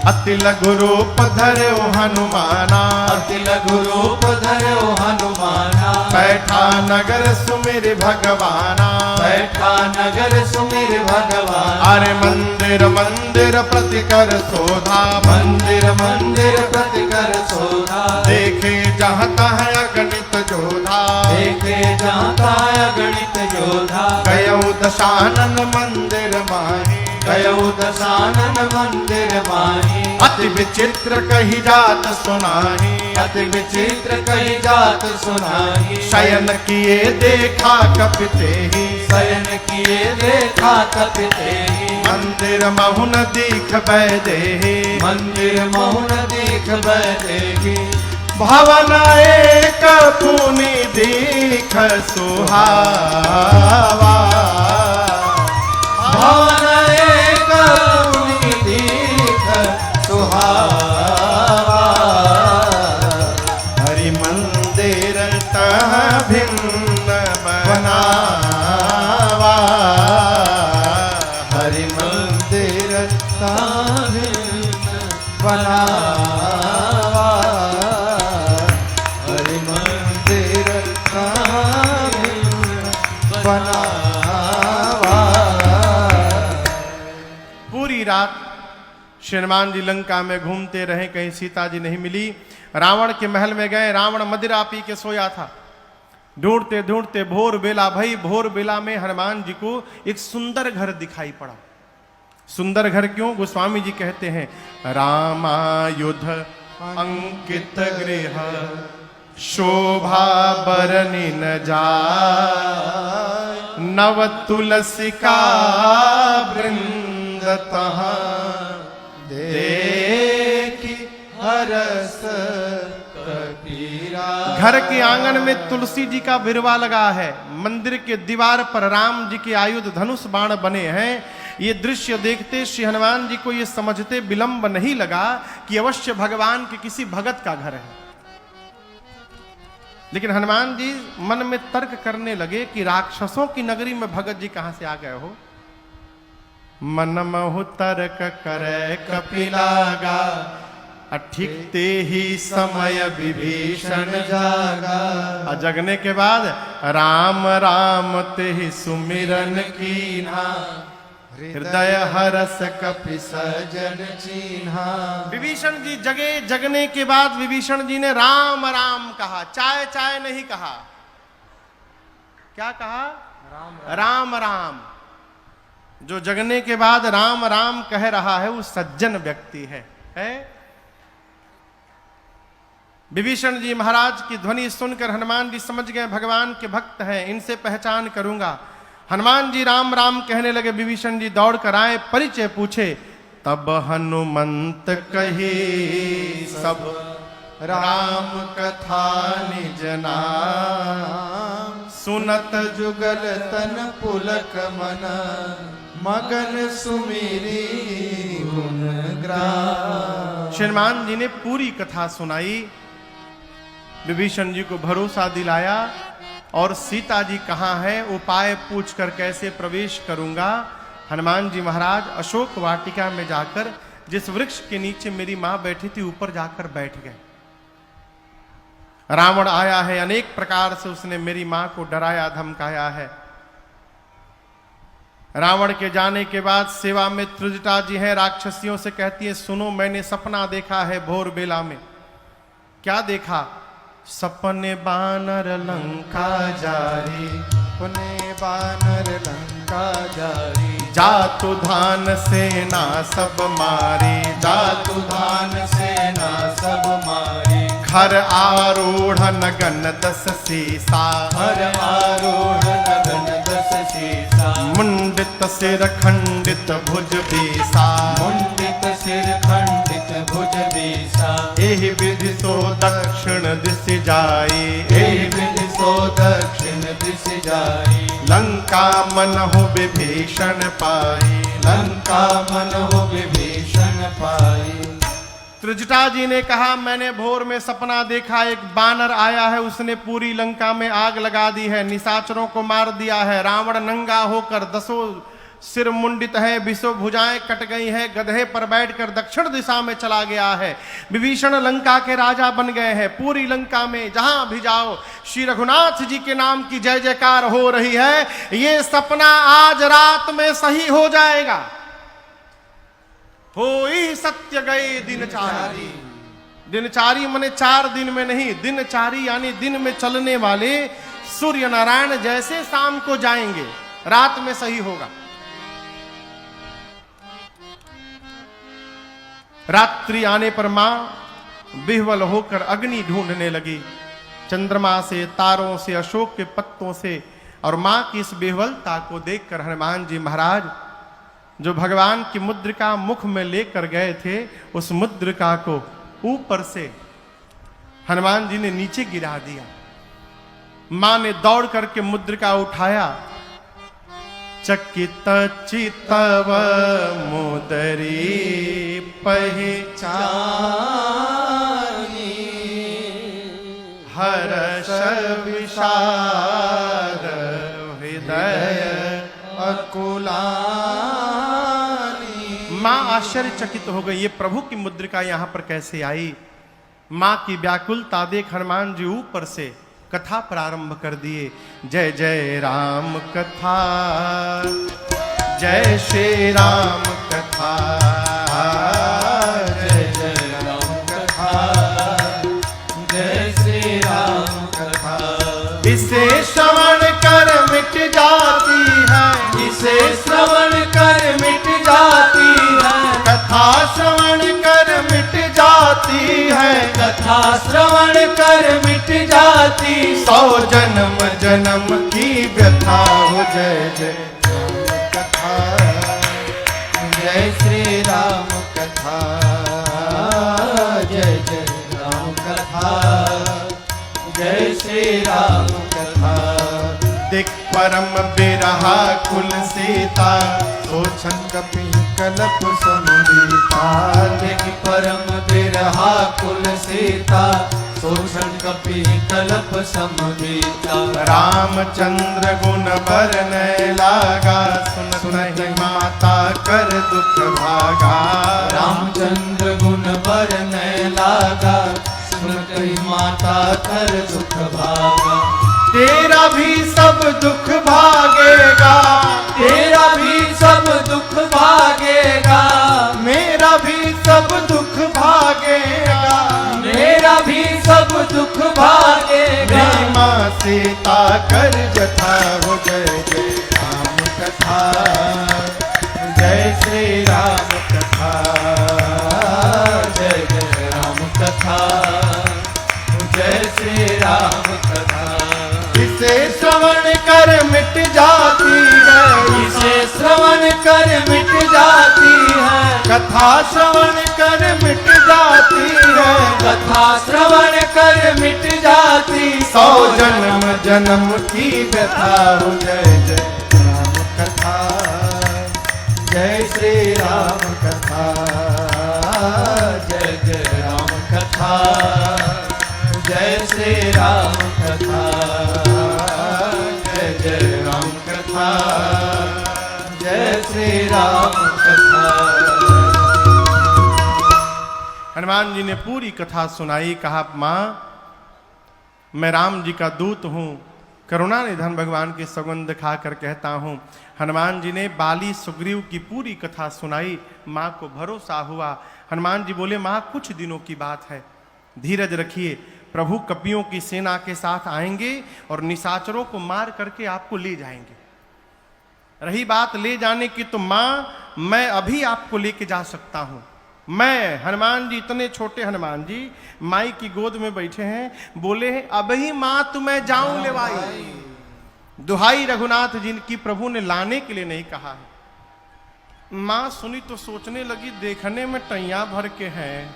अति लघु रूप धर्यो हनुमाना, अति लघु रूप धर्यो हनुमाना। बैठा नगर सुमिर भगवाना, बैठा नगर सुमिर भगवान। अरे मंदिर मंदिर प्रतिकर शोधा, मंदिर मंदिर प्रतिकर शोधा। देखे जहाँ तहाँ अगणित जोधा, देखे जाता अगणित योधा। गयौ दशानन मंदिर माही, गयौ दशानन मंदिर माही। अति विचित्र कही जात सुनाही, अति विचित्र कही जात सुनाही। शयन किए देखा कपिते ही, शयन किए देखा कपिते ही। मंदिर महुन दीख बैदेही, मंदिर मौन दीख बैठेगी। भवन एक पुनि दीख सुहावा। भवन एक पुनि दीख सुहावा। हरि मंदिर तह भिन्न बना, हरि मंदिर ताभिन्न बनावा, हरि मंदिर ताभिन्न बनावा। पूरी रात श्री हनुमान जी लंका में घूमते रहे, कहीं सीता जी नहीं मिली। रावण के महल में गए, रावण मदिरा पी के सोया था। ढूंढते ढूंढते भोर बेला भई, भोर बेला में हनुमान जी को एक सुंदर घर दिखाई पड़ा। सुंदर घर क्यों? गोस्वामी जी कहते हैं, रामायुध अंकित गृह शोभा बरनि न जाय, नव तुलसिका वृंद तहाँ देखी हरस कपीरा। घर के आंगन में तुलसी जी का बिरवा लगा है, मंदिर के दीवार पर राम जी के आयुध धनुष बाण बने हैं। ये दृश्य देखते श्री हनुमान जी को ये समझते विलंब नहीं लगा कि अवश्य भगवान के किसी भगत का घर है। लेकिन हनुमान जी मन में तर्क करने लगे कि राक्षसों की नगरी में भगत जी कहां से आ गए हो। मन महु तर्क करे कपिलागा, अठिकते ही समय विभीषण जागा। जगने के बाद राम राम ते ही सुमिरन कीन्हा, हृदय हरस कपि सजन चीन्हा। विभीषण जी जगे, जगने के बाद विभीषण जी ने राम राम कहा, चाय चाय नहीं कहा। क्या कहा? राम राम। जो जगने के बाद राम राम कह रहा है वो सज्जन व्यक्ति है? विभीषण जी महाराज की ध्वनि सुनकर हनुमान जी समझ गए भगवान के भक्त हैं, इनसे पहचान करूंगा। हनुमान जी राम राम कहने लगे। विभीषण जी दौड़ कर आए, परिचय पूछे। तब हनुमंत कहे सब राम कथा निज नाम, सुनत जुगल तन पुलक मन, मगन सुमिरी गुण ग्राम। श्री हनुमान जी ने पूरी कथा सुनाई, विभीषण जी को भरोसा दिलाया और सीता जी कहाँ है उपाय पूछकर कैसे प्रवेश करूंगा। हनुमान जी महाराज अशोक वाटिका में जाकर जिस वृक्ष के नीचे मेरी मां बैठी थी ऊपर जाकर बैठ गए। रावण आया है, अनेक प्रकार से उसने मेरी मां को डराया धमकाया है। रावण के जाने के बाद सेवा में त्रिजटा जी हैं, राक्षसियों से कहती है सुनो मैंने सपना देखा है भोर बेला में। क्या देखा? सपने बानर लंका जारी, पुने बानर लंका जारी, जातु धान सेना सब मारी, जातु धान सेना सब मारी, खर आरूढ़ नगन दस सीसा, हर आरूढ़ नगन दस सीसा, मुंडित सिर खंडित भुज बीसा, मुंडित सिर खंडित भुज बीसा, एहि विधि सो दक्षिण दिश जाई, एहि विधि सो दक्षिण दिश जाई, लंका मन हो विभीषण पाई, लंका मन हो विभीषण पाई। त्रिजटा जी ने कहा मैंने भोर में सपना देखा, एक बानर आया है, उसने पूरी लंका में आग लगा दी है, निशाचरों को मार दिया है। रावण नंगा होकर दसों सिर मुंडित है, बिसो भुजाएं कट गई है, गधे पर बैठकर दक्षिण दिशा में चला गया है। विभीषण लंका के राजा बन गए हैं। पूरी लंका में जहां भी जाओ श्री रघुनाथ जी के नाम की जय जयकार हो रही है। ये सपना आज रात में सही हो जाएगा। होई सत्य गए दिनचारी। दिनचारी माने 4 दिन में नहीं, दिनचारी यानी दिन में चलने वाले सूर्य नारायण जैसे शाम को जाएंगे, रात में सही होगा। रात्रि आने पर मां विह्वल होकर अग्नि ढूंढने लगी, चंद्रमा से, तारों से, अशोक के पत्तों से। और मां की इस विह्वलता को देखकर हनुमान जी महाराज जो भगवान की मुद्रिका मुख में लेकर गए थे, उस मुद्रिका को ऊपर से हनुमान जी ने नीचे गिरा दिया। मां ने दौड़ करके मुद्रिका उठाया। चकित चितव मुदरी पहचानी, हर्ष विषाद हृदय अकुला माँ आश्चर्यचकित हो गई, ये प्रभु की मुद्रिका यहाँ पर कैसे आई। माँ की व्याकुलता देख हनुमान जी ऊपर से कथा प्रारंभ कर दिए। जय जय राम कथा, जय श्री राम कथा, जय जय राम कथा, जय श्री राम कथा। इसे श्रवण कर मिट जाती है, इसे श्रवण कर मिट जाती है, कथा श्रवण कर मिट जाती है, कथा श्रवण कर मिट जाती। 100 जन्म जन्म की व्यथा हो। जय जय राम कथा, जय श्री राम कथा, जय जय राम कथा, जय श्री राम कथा। देख परम बिरहा कुल सीता, सोचन कपि कलप समुदीता। देख परम बिरहा कुल सीता, सोचन कपि कलप समदीता। रामचंद्र गुण बरनय लागा, सुन सुनहि माता कर दुख भागा। रामचंद्र गुण बरनय लागा, सुनहि माता कर दुख भागा। तेरा भी सब दुख भागेगा, तेरा भी सब दुख भागेगा, मेरा भी सब दुख भागेगा, मेरा भी सब दुख भागेगा। मेरी माँ सीता कर जथा हो। जय जय राम कथा, जय श्री राम कथा, जय जय राम कथा, जय श्री राम कथा। इसे श्रवण कर मिट जाती है, इसे श्रवण कर मिट जाती है, कथा श्रवण कर मिट जाती है, कथा श्रवण कर मिट जाती। 100 जन्म जन्म की व्यथा हो। जय जय राम कथा, जय श्री राम कथा, जय जय राम कथा, जय श्री राम कथा, जय जय राम कथा, जय श्री राम कथा। हनुमान जी ने पूरी कथा सुनाई। कहा माँ मैं राम जी का दूत हूँ, करुणा निधन भगवान की सौगंध खाकर कहता हूँ। हनुमान जी ने बाली सुग्रीव की पूरी कथा सुनाई। माँ को भरोसा हुआ। हनुमान जी बोले माँ कुछ दिनों की बात है, धीरज रखिए, प्रभु कपियों की सेना के साथ आएंगे और निशाचरों को मार करके आपको ले जाएंगे। रही बात ले जाने की तो माँ मैं अभी आपको लेके जा सकता हूँ। मैं हनुमान जी, इतने छोटे हनुमान जी माई की गोद में बैठे हैं, बोले हैं अभी माँ तुम्हें जाऊं लेवाई। दुहाई रघुनाथ जिनकी प्रभु ने लाने के लिए नहीं कहा है। माँ सुनी तो सोचने लगी देखने में टैया भर के हैं,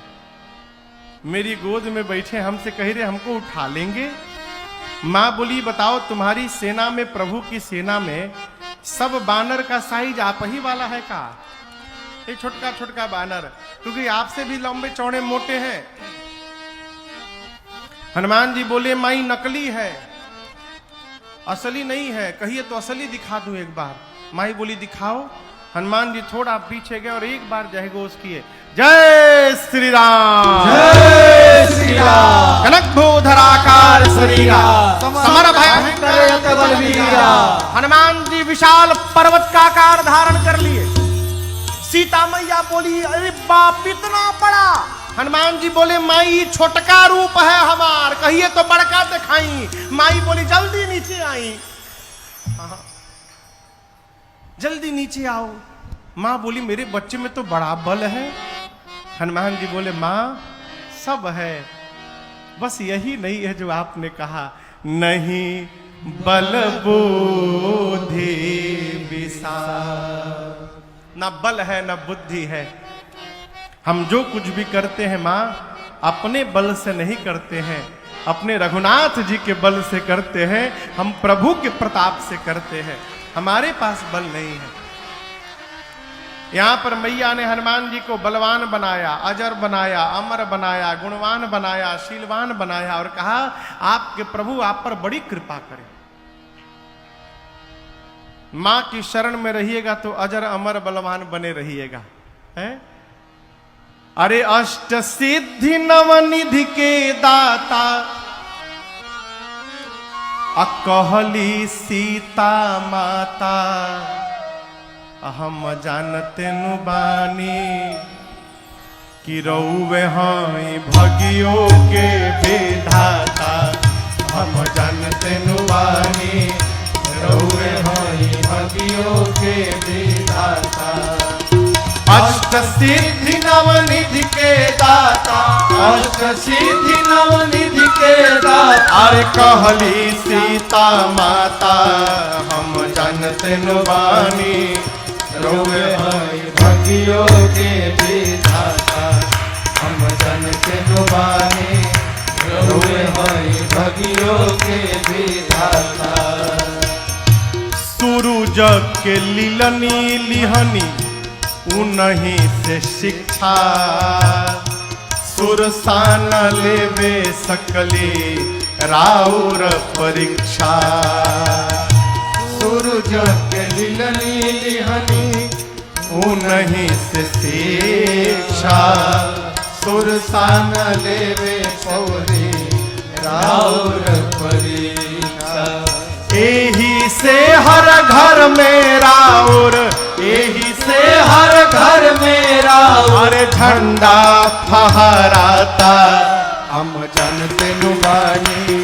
मेरी गोद में बैठे हमसे कह रहे हमको उठा लेंगे। माँ बोली बताओ तुम्हारी सेना में, प्रभु की सेना में सब बानर का साइज आप ही वाला है का? एक छोटका छोटका बानर, क्योंकि आपसे भी लंबे चौड़े मोटे हैं। हनुमान जी बोले माई नकली है, असली नहीं है, कहिए तो असली दिखा दूं एक बार। माई बोली दिखाओ। हनुमान जी थोड़ा पीछे गए और एक बार जय घोष किए, जय श्री राम, जय श्री राम। कनक भूधराकार शरीरा, समर भयंकर बलवीरा। हनुमान जी विशाल पर्वत का आकार धारण कर लिए। सीता मैया बोली अरे बाप इतना बड़ा। हनुमान जी बोले माई छोटका रूप है हमार, कहिए तो बड़का दिखाई। माई बोली जल्दी नीचे आई, जल्दी नीचे आओ। माँ बोली मेरे बच्चे में तो बड़ा बल है। हनुमान जी बोले माँ सब है, बस यही नहीं है जो आपने कहा, नहीं बल बुद्धि विशाल। ना बल है ना बुद्धि है। हम जो कुछ भी करते हैं माँ अपने बल से नहीं करते हैं, अपने रघुनाथ जी के बल से करते हैं, हम प्रभु के प्रताप से करते हैं, हमारे पास बल नहीं है। यहां पर मैया ने हनुमान जी को बलवान बनाया, अजर बनाया, अमर बनाया, गुणवान बनाया, शीलवान बनाया और कहा आपके प्रभु आप पर बड़ी कृपा करें। मां की शरण में रहिएगा तो अजर अमर बलवान बने रहिएगा। है? अरे अष्ट सिद्धि नवनिधि के दाता कहली सीता माता हम जानते नु बानी कि रउवे हई भगियों के विधाता हम जानते नु बानी रउवे हई भगियों के विधाता अष्ट सिद्धि नवनिधि के दाता अष्ट सिद्धि नवनिधि के दाता अरे कहली सीता माता हम जानते नु बानी रउवे हई भगियों के विधाता हम जानते नु बानी रउवे हई भगियों के विधाता सूरज के लीलनी लिहनी उन्हीं से शिक्षा सुरसान लेवे सकली राउर परीक्षा सूरज के लिलनी लिहनी उन्हीं से शिक्षा सुरसान लेवे पौरी राउर परीक्षा एही से हर घर में राउर एही से हर घर मेरा अरे झंडा फहराता हम जानते नु बानी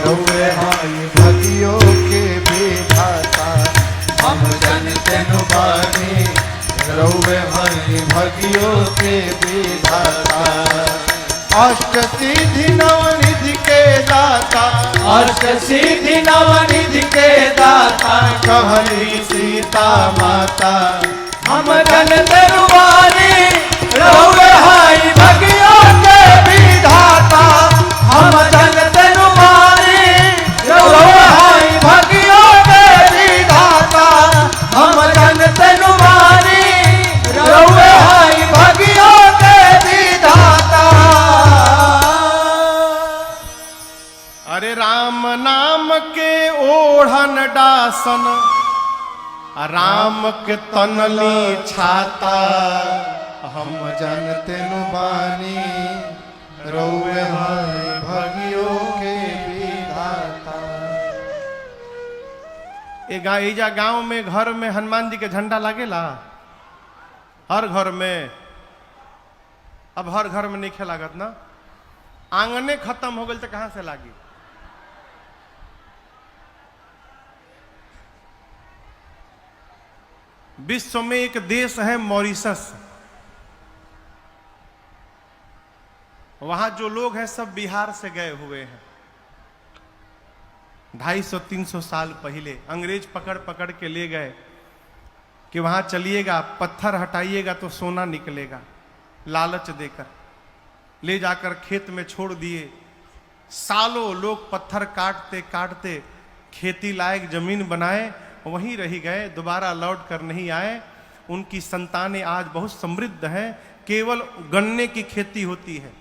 रउवे हई भगियों के विधाता हम जानते नु बानी रउवे हई भगियों के विधाता अष्ट सिद्धि नवनिधि के दाता अष्ट सिद्धि नवनिधि के दाता कहली सीता माता हम जानते नु बानी रउवे हई भगियों के विधाता हम जानते नु बानी रउवे हई भगियों के विधाता हम जानते नु बानी रउवे हई भगियों के विधाता अरे राम नाम के ओढ़न डासन राम के तनली छाता हम जानते नु बानी रउवे हई भगियों के विधाता एजा गांव में घर में हनुमान जी के झंडा लागेला हर घर में। अब हर घर में नहीं लागत ना, आंगने खत्म हो गई तो कहां से लागी। विश्व में एक देश है मॉरिशस, वहां जो लोग हैं सब बिहार से गए हुए हैं। 250-300 साल पहले अंग्रेज पकड़ पकड़ के ले गए कि वहां चलिएगा, पत्थर हटाइएगा तो सोना निकलेगा, लालच देकर ले जाकर खेत में छोड़ दिए। सालों लोग पत्थर काटते काटते खेती लायक जमीन बनाए, वहीं रही गए, दोबारा लौट कर नहीं आए। उनकी संतानें आज बहुत समृद्ध हैं, केवल गन्ने की खेती होती है।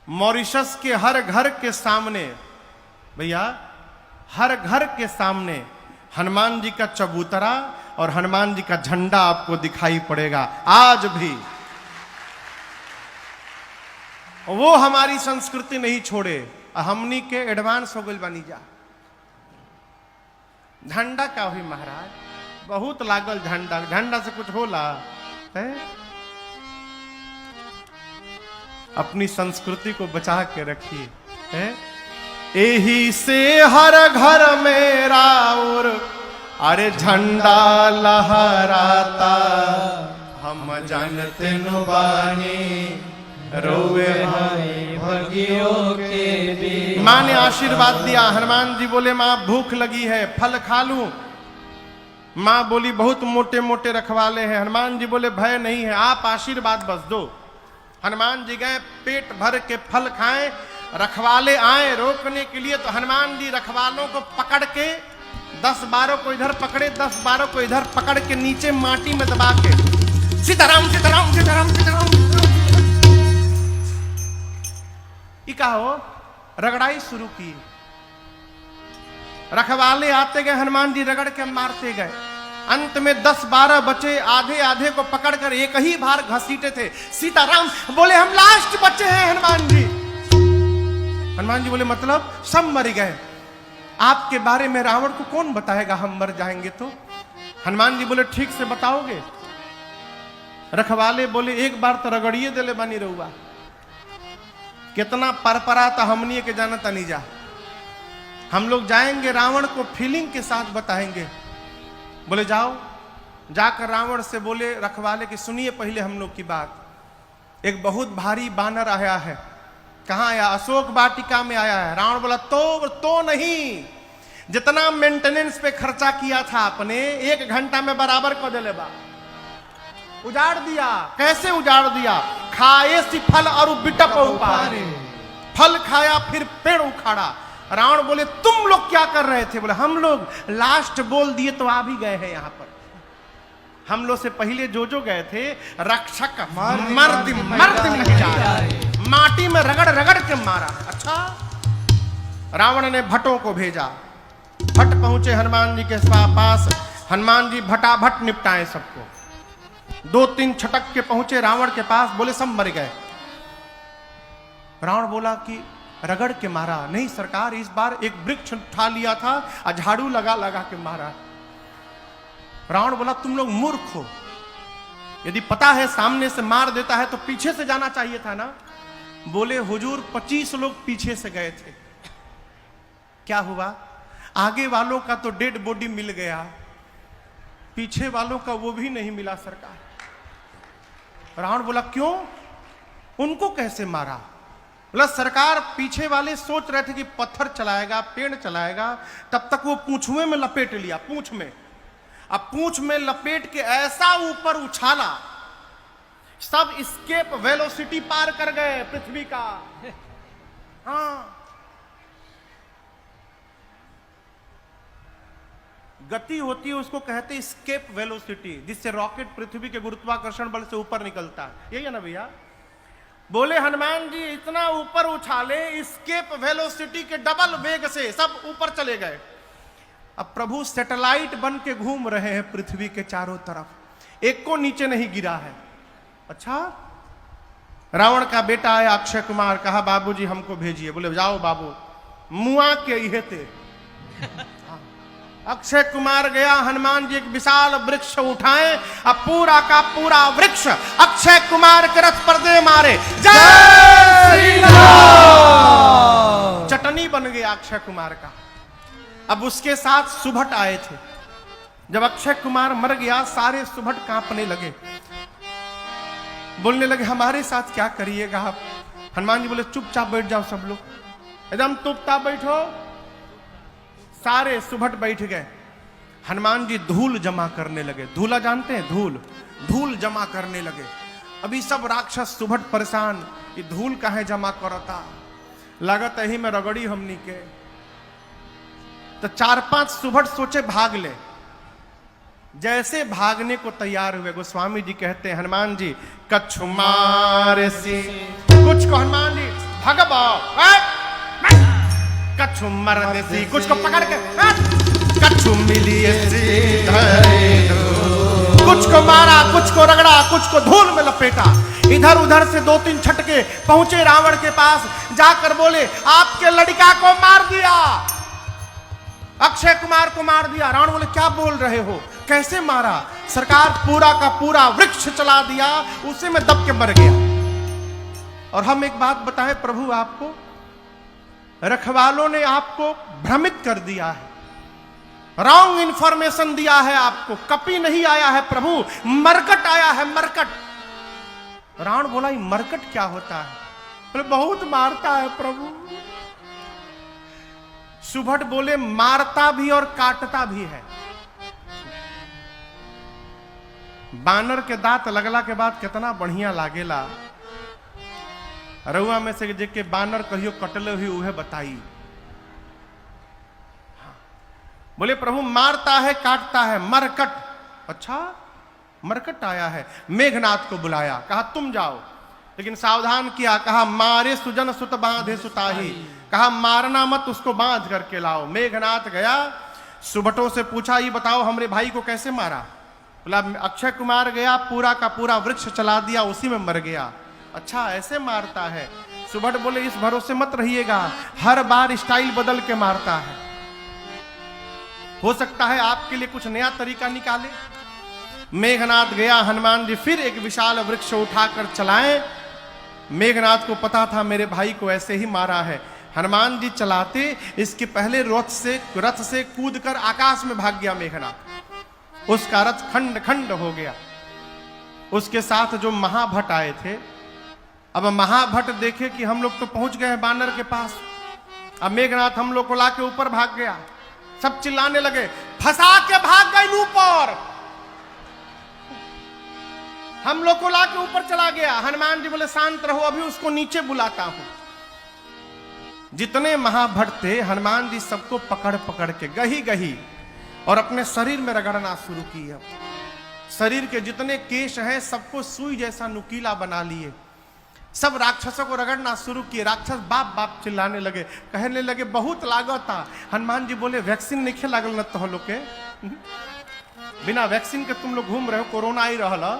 मॉरिशस के हर घर के सामने, भैया हर घर के सामने हनुमान जी का चबूतरा और हनुमान जी का झंडा आपको दिखाई पड़ेगा आज भी। वो हमारी संस्कृति नहीं छोड़े, हमनी के एडवांस हो गई बनी जा। झंडा का हुई महाराज, बहुत लागल झंडा, झंडा से कुछ होला है? अपनी संस्कृति को बचा के रखिए है? यही से हर घर में राउर अरे झंडा लहराता, हम जानते नु बानी रोवे हई भगियों के भी। माँ ने आशीर्वाद दिया, हनुमान जी बोले माँ भूख लगी है, फल खा लूं? माँ बोली बहुत मोटे मोटे रखवाले हैं। हनुमान जी बोले भय नहीं है, आप आशीर्वाद बस दो। हनुमान जी गए, पेट भर के फल खाएं, रखवाले आए रोकने के लिए, तो हनुमान जी रखवालों को पकड़ के 10-12 को इधर पकड़े, 10-12 को इधर पकड़ के नीचे माटी में दबा के सीताराम सीताराम सीताराम सीताराम कहा हो रगड़ाई शुरू की। रखवाले आते गए, हनुमान जी रगड़ के मारते गए। अंत में 10-12 बचे, आधे आधे को पकड़कर एक ही बार घसीटे थे। सीताराम बोले हम लास्ट बच्चे हैं हनुमान जी। हनुमान जी बोले मतलब? सब मर गए, आपके बारे में रावण को कौन बताएगा हम मर जाएंगे तो? हनुमान जी बोले ठीक से बताओगे? रखवाले बोले एक बार तो रगड़िए दिले बनी रहुआ, कितना परपरा था हमनी के जानता नहीं जा। हम लोग जाएंगे रावण को फीलिंग के साथ बताएंगे। बोले जाओ। जाकर रावण से बोले रखवाले कि सुनिए पहले हम लोग की बात। एक बहुत भारी बानर आया है। कहाँ आया? अशोक वाटिका में आया है। रावण बोला तो नहीं, जितना मेंटेनेंस पे खर्चा किया था आपने 1 घंटा में बराबर को दे बा। उजाड़ दिया। कैसे उजाड़ दिया? खाए सी फल और बिटप उपारे, फल खाया फिर पेड़ उखाड़ा। रावण बोले तुम लोग क्या कर रहे थे? बोले हम लोग लास्ट बोल दिए तो आ भी गए हैं यहाँ पर। हम लोग से पहले जो गए थे रक्षक मर्द नहीं जा रहे, माटी में रगड़ रगड़ के मारा। अच्छा, रावण ने भट्टों को भेजा। भट्ट पहुंचे हनुमान जी के पास। हनुमान जी भटाभट निपटाए सबको। 2-3 छटक के पहुंचे रावण के पास। बोले सब मर गए। रावण बोला कि रगड़ के मारा? नहीं सरकार, इस बार एक वृक्ष उठा लिया था और झाड़ू लगा लगा के मारा। रावण बोला तुम लोग मूर्ख हो, यदि पता है सामने से मार देता है तो पीछे से जाना चाहिए था ना। बोले हुजूर 25 लोग पीछे से गए थे, क्या हुआ? आगे वालों का तो डेड बॉडी मिल गया, पीछे वालों का वो भी नहीं मिला सरकार। रावण बोला क्यों? उनको कैसे मारा? बोला सरकार पीछे वाले सोच रहे थे कि पत्थर चलाएगा, पेड़ चलाएगा, तब तक वो पूंछुए में लपेट लिया, पूंछ में। अब पूंछ में लपेट के ऐसा ऊपर उछाला, सब स्केप वेलोसिटी पार कर गए पृथ्वी का। हाँ, गति होती है उसको कहते हैं स्केप वेलोसिटी, जिससे रॉकेट पृथ्वी के गुरुत्वाकर्षण बल से ऊपर निकलता है। यही है ना भैया? बोले हनुमान जी इतना ऊपर उछाले, स्केप वेलोसिटी के डबल वेग से सब ऊपर चले गए। अब प्रभु सैटेलाइट बन के घूम रहे हैं पृथ्वी के चारों तरफ, एक को नीचे नहीं गिरा है। अच्छा, रावण का बेटा आया अक्षय कुमार, कहा बाबूजी हमको भेजिए। बोले जाओ बाबू, मुआ के इहे थे। अक्षय कुमार गया, हनुमान जी एक विशाल वृक्ष उठाए, अब पूरा का पूरा वृक्ष अक्षय कुमार के रथ पर दे मारे। जय श्री राम! चटनी बन गया अक्षय कुमार का। अब उसके साथ सुभट आए थे। जब अक्षय कुमार मर गया, सारे सुभट कांपने लगे, बोलने लगे हमारे साथ क्या करिएगा आप? हनुमान जी बोले चुपचाप बैठ जाओ सब लोग, एकदम चुपचाप बैठो। सारे सुभट बैठ गए। हनुमान जी धूल जमा करने लगे। धूला जानते हैं? धूल जमा करने लगे। अभी सब राक्षस सुभट परेशान, ये धूल काहे जमा करता, लागत यही में रगड़ी हमनी के। तो 4-5 सुभट सोचे भाग ले। जैसे भागने को तैयार हुए, गोस्वामी जी कहते हैं हनुमान जी कछु मारे सी, कुछ को हनुमान जी भगवा, कछु मरने सी, कुछ को पकड़ के कछु मिली कुछ को मारा, कुछ को रगड़ा, कुछ को धूल में लपेटा। इधर उधर से 2-3 छटके पहुंचे रावण के पास। जाकर बोले आपके लड़का को मार दिया, अक्षय कुमार को मार दिया। रावण बोले क्या बोल रहे हो, कैसे मारा? सरकार पूरा का पूरा वृक्ष चला दिया, उसी में दब के मर गया। और हम एक बात बताएं प्रभु आपको, रखवालों ने आपको भ्रमित कर दिया है, रॉन्ग इंफॉर्मेशन दिया है आपको। कपि नहीं आया है प्रभु, मरकट आया है, मरकट। रावण बोला ये मरकट क्या होता है? बोले बहुत मारता है प्रभु। सुभट बोले मारता भी और काटता भी है। बानर के दांत लगला के बाद कितना बढ़िया लागेला। रउआ में से जेके बानर कहियो कटले हुई उहे बताई। बोले प्रभु मारता है काटता है, मरकट। अच्छा, मरकट आया है। मेघनाथ को बुलाया, कहा तुम जाओ, लेकिन सावधान किया, कहा मारे सुजन सुत बांधे सुताही, कहा मारना मत, उसको बांध करके लाओ। मेघनाथ गया, सुभटों से पूछा, ये बताओ हमरे भाई को कैसे मारा? बोला अक्षय कुमार गया, पूरा का पूरा वृक्ष चला दिया, उसी में मर गया। अच्छा ऐसे मारता है? सुभट बोले इस भरोसे मत रहिएगा, हर बार स्टाइल बदल के मारता है, हो सकता है आपके लिए कुछ नया तरीका निकाले। मेघनाथ गया, हनुमान जी फिर एक विशाल वृक्ष उठाकर चलाए। मेघनाथ को पता था मेरे भाई को ऐसे ही मारा है। हनुमान जी चलाते, इसके पहले रथ से कूदकर आकाश में भाग गया मेघनाथ। उसका रथ खंड खंड हो गया। उसके साथ जो महाभट आए थे, अब महाभट देखे कि हम लोग तो पहुंच गए हैं बानर के पास, अब मेघनाथ हम लोग को लाके ऊपर भाग गया। सब चिल्लाने लगे, फंसा के भाग गए ऊपर, हम लोग को लाके ऊपर चला गया। हनुमान जी बोले शांत रहो, अभी उसको नीचे बुलाता हूं। जितने महाभट थे, हनुमान जी सबको पकड़ पकड़ के गही गही और अपने शरीर में रगड़ना शुरू किया। शरीर के जितने केश हैं सबको सुई जैसा नुकीला बना लिए। सब राक्षसों को रगड़ना शुरू किए। राक्षस बाप बाप चिल्लाने लगे, कहने लगे बहुत लागता। हनुमान जी बोले वैक्सीन नहीं लागल न तो लोग के, बिना वैक्सीन के तुम लोग घूम रहे हो, कोरोना ही रहला।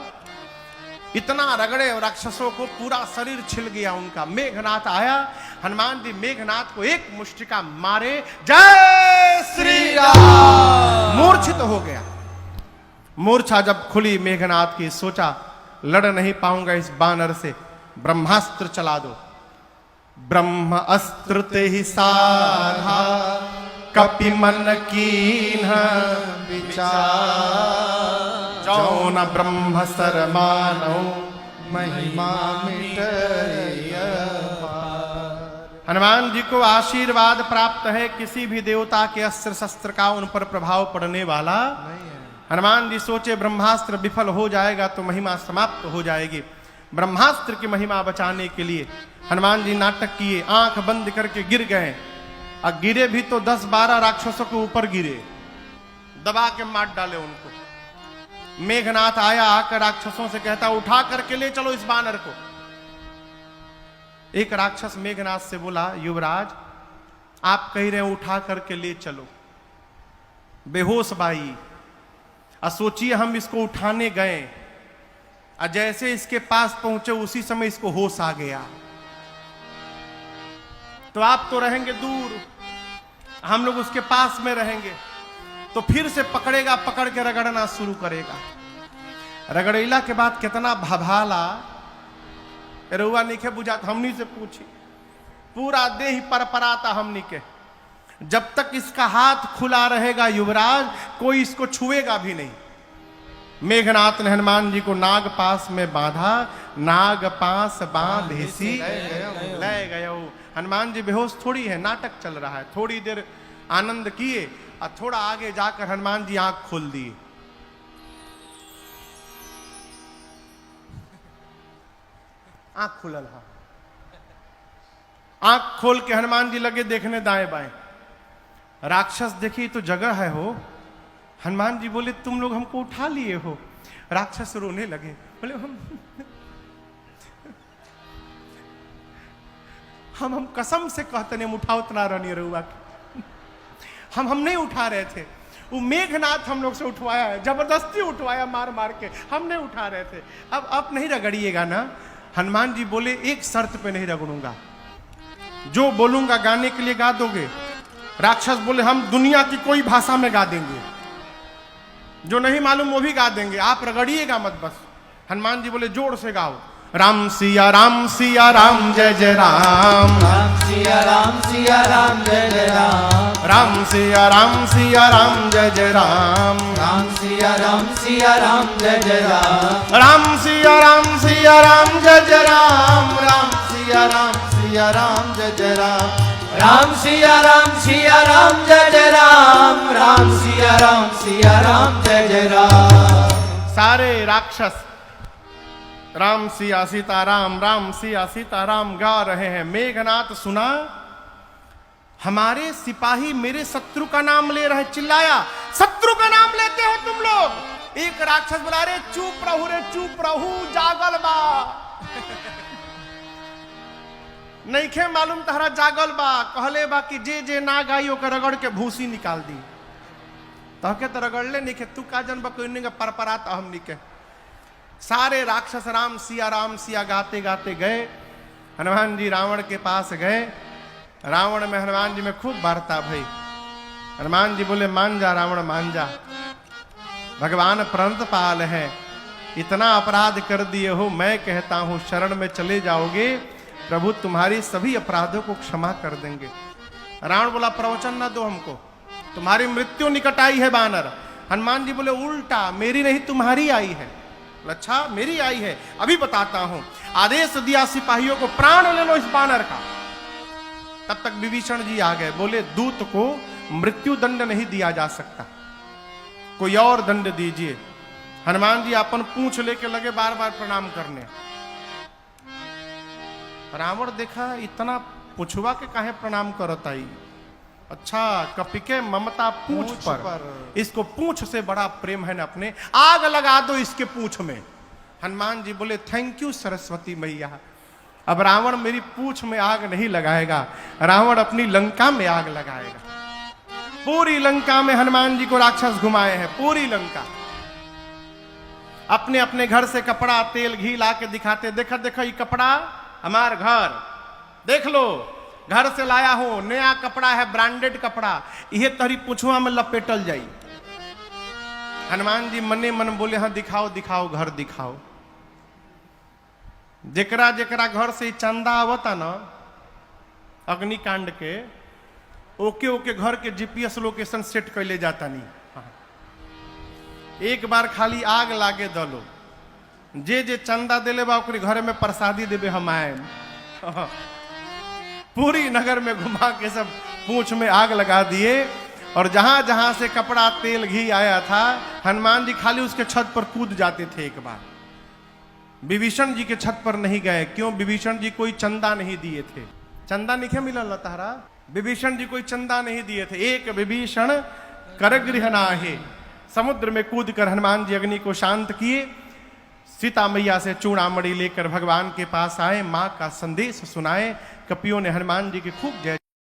इतना रगड़े और राक्षसों को पूरा शरीर छिल गया उनका। मेघनाथ आया, हनुमान जी मेघनाथ को एक मुष्टिका मारे, जय श्री राम, मूर्छित हो गया। मूर्छा जब खुली मेघनाथ की, सोचा लड़ नहीं पाऊंगा इस बानर से, ब्रह्मास्त्र चला दो। ब्रह्म अस्त्र ते ही साधा, कपि मन कीन्ह विचार, जौन ब्रह्म सर मानो महिमा मिटय। हनुमान जी को आशीर्वाद प्राप्त है, किसी भी देवता के अस्त्र शस्त्र का उन पर प्रभाव पड़ने वाला नहीं है। हनुमान जी सोचे ब्रह्मास्त्र विफल हो जाएगा तो महिमा समाप्त हो जाएगी। ब्रह्मास्त्र की महिमा बचाने के लिए हनुमान जी नाटक किए, आंख बंद करके गिर गए। और गिरे भी तो 10-12 राक्षसों के ऊपर गिरे, दबा के मार डाले उनको। मेघनाथ आया, आकर राक्षसों से कहता उठा करके ले चलो इस बानर को। एक राक्षस मेघनाथ से बोला, युवराज आप कह रहे हैं उठा करके ले चलो, बेहोश बाई। और सोचिए हम इसको उठाने गए और जैसे इसके पास पहुंचे उसी समय इसको होश आ गया। तो आप तो रहेंगे दूर, हम लोग उसके पास में रहेंगे, तो फिर से पकड़ेगा, पकड़ के रगड़ना शुरू करेगा। रगड़ेला के बाद कितना भभाला, रुआ नीचे बुझाता, हमनी से पूछी, पूरा देह परपराता हमनी के। जब तक इसका हाथ खुला रहेगा युवराज, कोई इसको छुएगा भी नहीं। मेघनाथ ने हनुमान जी को नाग पास में बांधा, नाग पास बांध हिसी ले गयो। हनुमान जी बेहोश थोड़ी है, नाटक चल रहा है। थोड़ी देर आनंद किए और थोड़ा आगे जाकर हनुमान जी आंख खोल दिए। आंख खुलल हा, आंख खोल के हनुमान जी लगे देखने दाएं बाएं। राक्षस देखी तो जगह है हो। हनुमान जी बोले तुम लोग हमको उठा लिए हो। राक्षस रोने लगे, बोले हम कसम से कहते नहीं, हम उठाओ तना रहनी रहुआ, हम नहीं उठा रहे थे। वो मेघनाथ हम लोग से उठवाया है, जबरदस्ती उठवाया मार मार के, हम नहीं उठा रहे थे। अब आप नहीं रगड़िएगा ना। हनुमान जी बोले एक शर्त पे नहीं रगड़ूंगा, जो बोलूंगा गाने के लिए गा दोगे? राक्षस बोले हम दुनिया की कोई भाषा में गा देंगे, जो नहीं मालूम वो भी गा देंगे, आप रगड़िएगा मत बस। हनुमान जी बोले जोर से गाओ, राम सिया राम जय जय राम, राम सिया राम जय जय राम, राम सिया राम जय जय राम, राम सिया राम जय जय राम, राम सिया राम जय जय राम, राम सिया राम जय जय राम, राम सिया राम जय जय राम, राम सिया राम जय जय राम। सारे राक्षस राम सिया सीताराम, राम सिया सीताराम गा रहे हैं। मेघनाथ सुना, हमारे सिपाही मेरे शत्रु का नाम ले रहे, चिल्लाया शत्रु का नाम लेते हो तुम लोग? एक राक्षस बोला रे चुप रहू जागल बा नहीं खे मालूम तहरा जागल बा। कहले बा कि जे जे ना गाई ओकर रगड़ के भूसी निकाल दी। तो के तो रगड़ले नहीं के तू का जन बकोइने का परपरात हम नहीं के। सारे राक्षस राम सिया गाते गाते गए। हनुमान जी रावण के पास गए। रावण में हनुमान जी में खूब वार्ता भई। हनुमान जी बोले मान जा रावण मान जा, भगवान प्रणतपाल है, इतना अपराध कर दिए हो, मैं कहता हूं शरण में चले जाओगे प्रभु तुम्हारी सभी अपराधों को क्षमा कर देंगे। रावण बोला प्रवचन ना दो हमको, तुम्हारी मृत्यु निकट आई है बानर। हनुमान जी बोले उल्टा मेरी नहीं तुम्हारी आई है। अच्छा मेरी आई है, अभी बताता हूं। आदेश दिया सिपाहियों को प्राण ले लो इस बानर का। तब तक विभीषण जी आ गए। बोले दूत को मृत्यु दंड नहीं दिया जा सकता, कोई और दंड दीजिए। हनुमान जी अपन पूंछ लेके लगे बार बार प्रणाम करने। रावण देखा इतना पुछवा के काहे प्रणाम करता ही। अच्छा कपिके ममता पूंछ पर, इसको पूंछ से बड़ा प्रेम है ना अपने, आग लगा दो इसके पूंछ में। हनुमान जी बोले थैंक यू सरस्वती मैया, अब रावण मेरी पूंछ में आग नहीं लगाएगा, रावण अपनी लंका में आग लगाएगा। पूरी लंका में हनुमान जी को राक्षस घुमाए हैं, पूरी लंका। अपने अपने घर से कपड़ा तेल घी ला के दिखाते, देखा देखा ये कपड़ा हमार घर, देख लो घर से लाया हूं, नया कपड़ा है, ब्रांडेड कपड़ा, यह तहरी पुछुआ में लपेटल जाई। हनुमान जी मने मन बोले हाँ दिखाओ दिखाओ घर दिखाओ। जेकरा जेकरा घर से चंदा आवता ना अग्निकांड के, ओके ओके घर के जीपीएस लोकेशन सेट कर ले जाता नहीं। एक बार खाली आग लागे दलो, जे जे चंदा दिले बा ओकरे घर में प्रसादी देवे हम आए। पूरी नगर में घुमा के सब पूंछ में आग लगा दिए। और जहां जहां से कपड़ा तेल घी आया था हनुमान जी खाली उसके छत पर कूद जाते थे। एक बार विभीषण जी के छत पर नहीं गए, क्यों? विभीषण जी कोई चंदा नहीं दिए थे। चंदा नहीं मिलल तारा, विभीषण जी कोई चंदा नहीं दिए थे। एक विभीषण करगृह नाहे, समुद्र में कूद कर हनुमान जी अग्नि को शांत किए। सीता मैया से चूड़ामणि लेकर भगवान के पास आए, मां का संदेश सुनाए। कपियों ने हनुमान जी की खूब जय